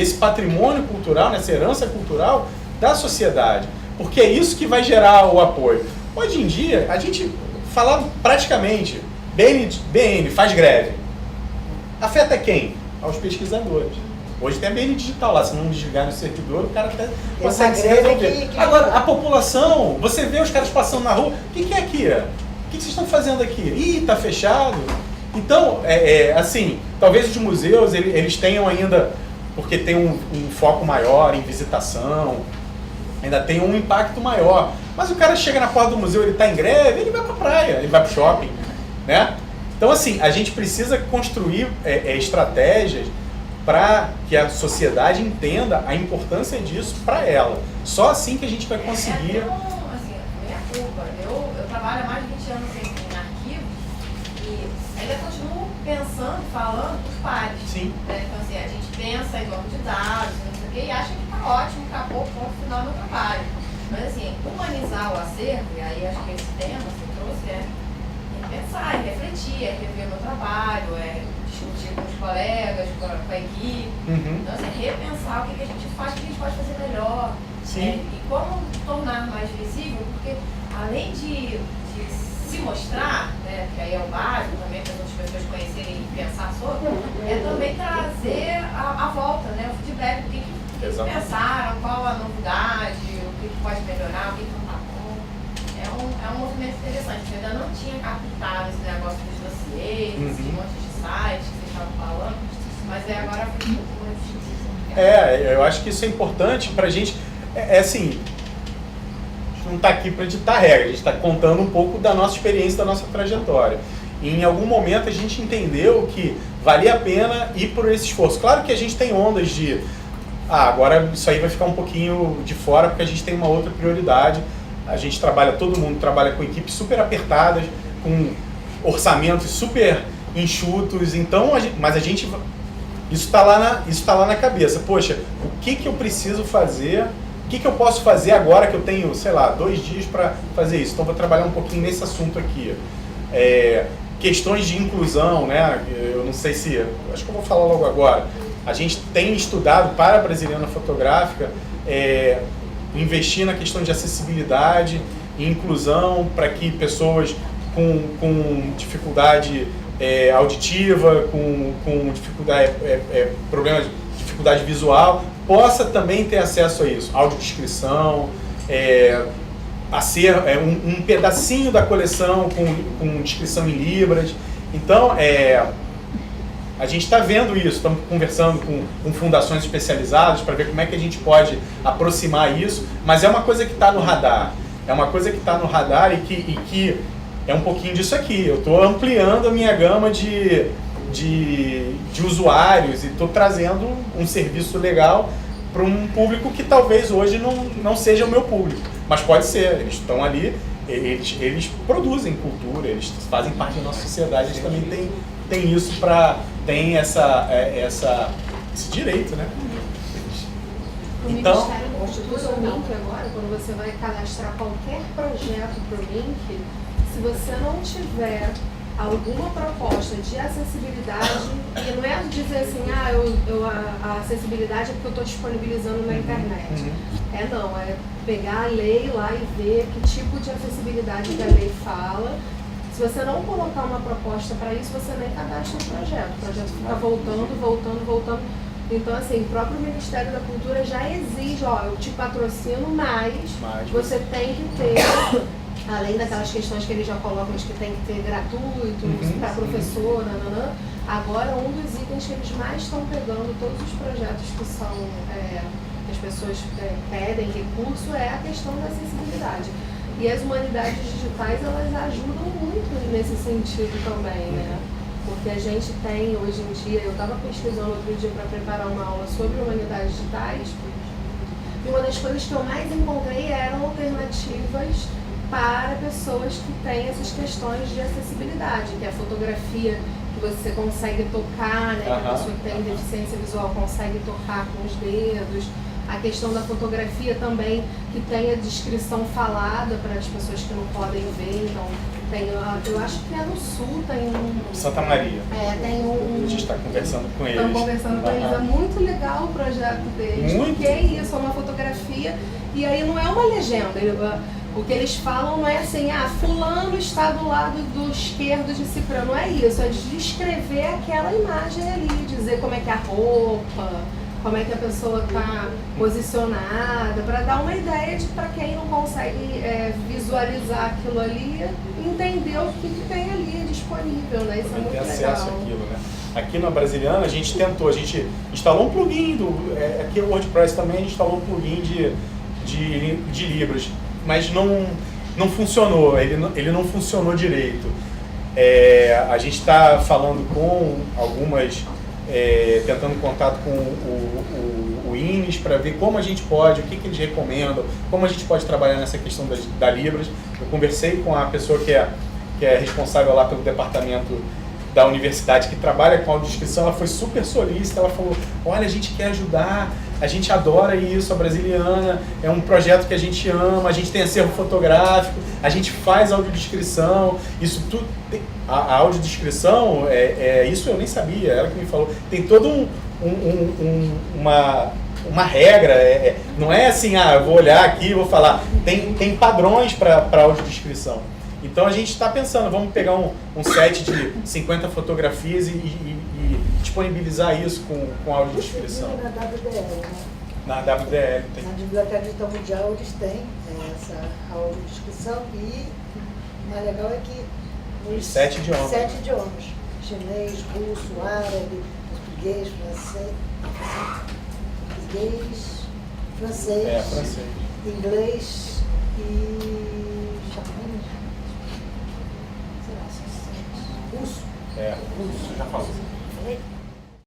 esse patrimônio cultural, essa herança cultural da sociedade. Porque é isso que vai gerar o apoio. Hoje em dia, a gente fala praticamente, BN faz greve. Afeta quem? Aos pesquisadores. Hoje tem a BN digital lá, se não desligar no servidor, o cara até consegue se resolver. Agora, a população, você vê os caras passando na rua, o que é aqui? O que vocês estão fazendo aqui? Ih, tá fechado. Então, assim, talvez os museus, eles tenham ainda, porque tem um foco maior em visitação, ainda tem um impacto maior. Mas o cara chega na porta do museu, ele está em greve, ele vai para a praia, ele vai para o shopping, né? Então, assim, a gente precisa construir estratégias para que a sociedade entenda a importância disso para ela. Só assim que a gente vai conseguir... Assim, minha culpa. Eu trabalho há mais de 20 anos em arquivo e ainda continuo pensando, falando dos pares. Sim. Né? Então, assim, a gente pensa em banco de dados, não sei o quê, e acha que está ótimo, acabou o ponto final do trabalho. Mas, assim, humanizar o acervo, e aí acho que esse tema que você trouxe pensar, refletir, rever o meu trabalho, discutir com os colegas, com a equipe. Então, assim, repensar o que a gente faz, o que a gente pode fazer melhor. Sim. E como tornar mais visível, porque além de se mostrar, né, que aí é o básico também para as outras pessoas conhecerem e pensar sobre, é também trazer a volta, né, o feedback, o que pensaram, qual a novidade, o que pode melhorar, o que não está bom. É um movimento interessante. Eu ainda não tinha captado esse negócio dos dossiês, esse monte de sites que vocês estavam falando, mas agora foi muito difícil. Eu acho que isso é importante para a gente. Assim, a gente não está aqui para ditar regra, a gente está contando um pouco da nossa experiência, da nossa trajetória. E em algum momento a gente entendeu que valia a pena ir por esse esforço. Claro que a gente tem ondas de, agora isso aí vai ficar um pouquinho de fora porque a gente tem uma outra prioridade. A gente trabalha, todo mundo trabalha com equipes super apertadas, com orçamentos super enxutos, então, mas a gente, isso está lá na cabeça. Poxa, o que eu preciso fazer, o que eu posso fazer agora que eu tenho, sei lá, 2 dias para fazer isso? Então, vou trabalhar um pouquinho nesse assunto aqui. Questões de inclusão, né? Eu não sei se, acho que eu vou falar logo agora. A gente tem estudado para a Brasiliana Fotográfica, investir na questão de acessibilidade e inclusão para que pessoas com dificuldade auditiva, com dificuldade, problemas de dificuldade visual, possa também ter acesso a isso. Audiodescrição, um pedacinho da coleção com descrição em libras. Então, a gente está vendo isso, estamos conversando com fundações especializadas para ver como é que a gente pode aproximar isso, mas é uma coisa que está no radar. É uma coisa que está no radar e que é um pouquinho disso aqui. Eu estou ampliando a minha gama de usuários e estou trazendo um serviço legal para um público que talvez hoje não seja o meu público, mas pode ser. Eles estão ali, eles produzem cultura, eles fazem parte da nossa sociedade, eles também têm isso tem esse direito, né? O então, Ministério da Cultura, o link agora, quando você vai cadastrar qualquer projeto para o link, se você não tiver alguma proposta de acessibilidade, e não é dizer assim, a acessibilidade é porque eu estou disponibilizando na internet. Não, é pegar a lei lá e ver que tipo de acessibilidade que a lei fala. Se você não colocar uma proposta para isso, você nem cadastra o projeto. O projeto fica voltando. Então, assim, o próprio Ministério da Cultura já exige, eu te patrocino, mas você tem que ter, além daquelas questões que eles já colocam, de que tem que ter gratuito, para professor, agora um dos itens que eles mais estão pegando, todos os projetos que são, que as pessoas pedem recurso, é a questão da acessibilidade. E as humanidades digitais, elas ajudam muito nesse sentido também, né? Porque a gente tem, hoje em dia, eu estava pesquisando outro dia para preparar uma aula sobre humanidades digitais, e uma das coisas que eu mais encontrei eram alternativas para pessoas que têm essas questões de acessibilidade, que é a fotografia que você consegue tocar, né? Que a pessoa que tem deficiência visual consegue tocar com os dedos. A questão da fotografia também, que tem a descrição falada para as pessoas que não podem ver. Então, tem, eu acho que é no Sul, tem um... Santa Maria. Tem um... A gente está conversando com eles. Estamos conversando com eles. É muito legal o projeto deles. Muito. Porque é isso, é uma fotografia. E aí não é uma legenda. O que eles falam não é assim, fulano está do lado do esquerdo de Cicrano. Não é isso, é descrever aquela imagem ali, dizer como é que é a roupa, como é que a pessoa está posicionada, para dar uma ideia de para quem não consegue visualizar aquilo ali, entender o que tem ali disponível, né? Isso é muito ter legal. acesso àquilo, né? Aqui na Brasiliana a gente tentou, a gente instalou um plugin, aqui no WordPress também a gente instalou um plugin de Libras, mas não funcionou, ele não funcionou direito. A gente está falando com algumas... tentando contato com o INES para ver como a gente pode, o que eles recomendam, como a gente pode trabalhar nessa questão da Libras. Eu conversei com a pessoa que é responsável lá pelo departamento da universidade, que trabalha com audiodescrição. Ela foi super solícita, ela falou, olha, a gente quer ajudar, a gente adora isso, a Brasiliana, é um projeto que a gente ama, a gente tem acervo fotográfico, a gente faz audiodescrição, isso tudo, a audiodescrição, isso eu nem sabia, ela que me falou, tem todo uma regra, não é assim, eu vou olhar aqui e vou falar, tem padrões para audiodescrição. Então a gente está pensando, vamos pegar um set de 50 fotografias e disponibilizar isso com audiodescrição. Na WDL, né? Na WDL tem. Na Biblioteca Digital Mundial eles têm essa audiodescrição e o mais legal é que nos 7 idiomas. 7 idiomas. Chinês, russo, árabe, português, francês, inglês e japonês. Russo. Russo, já falou.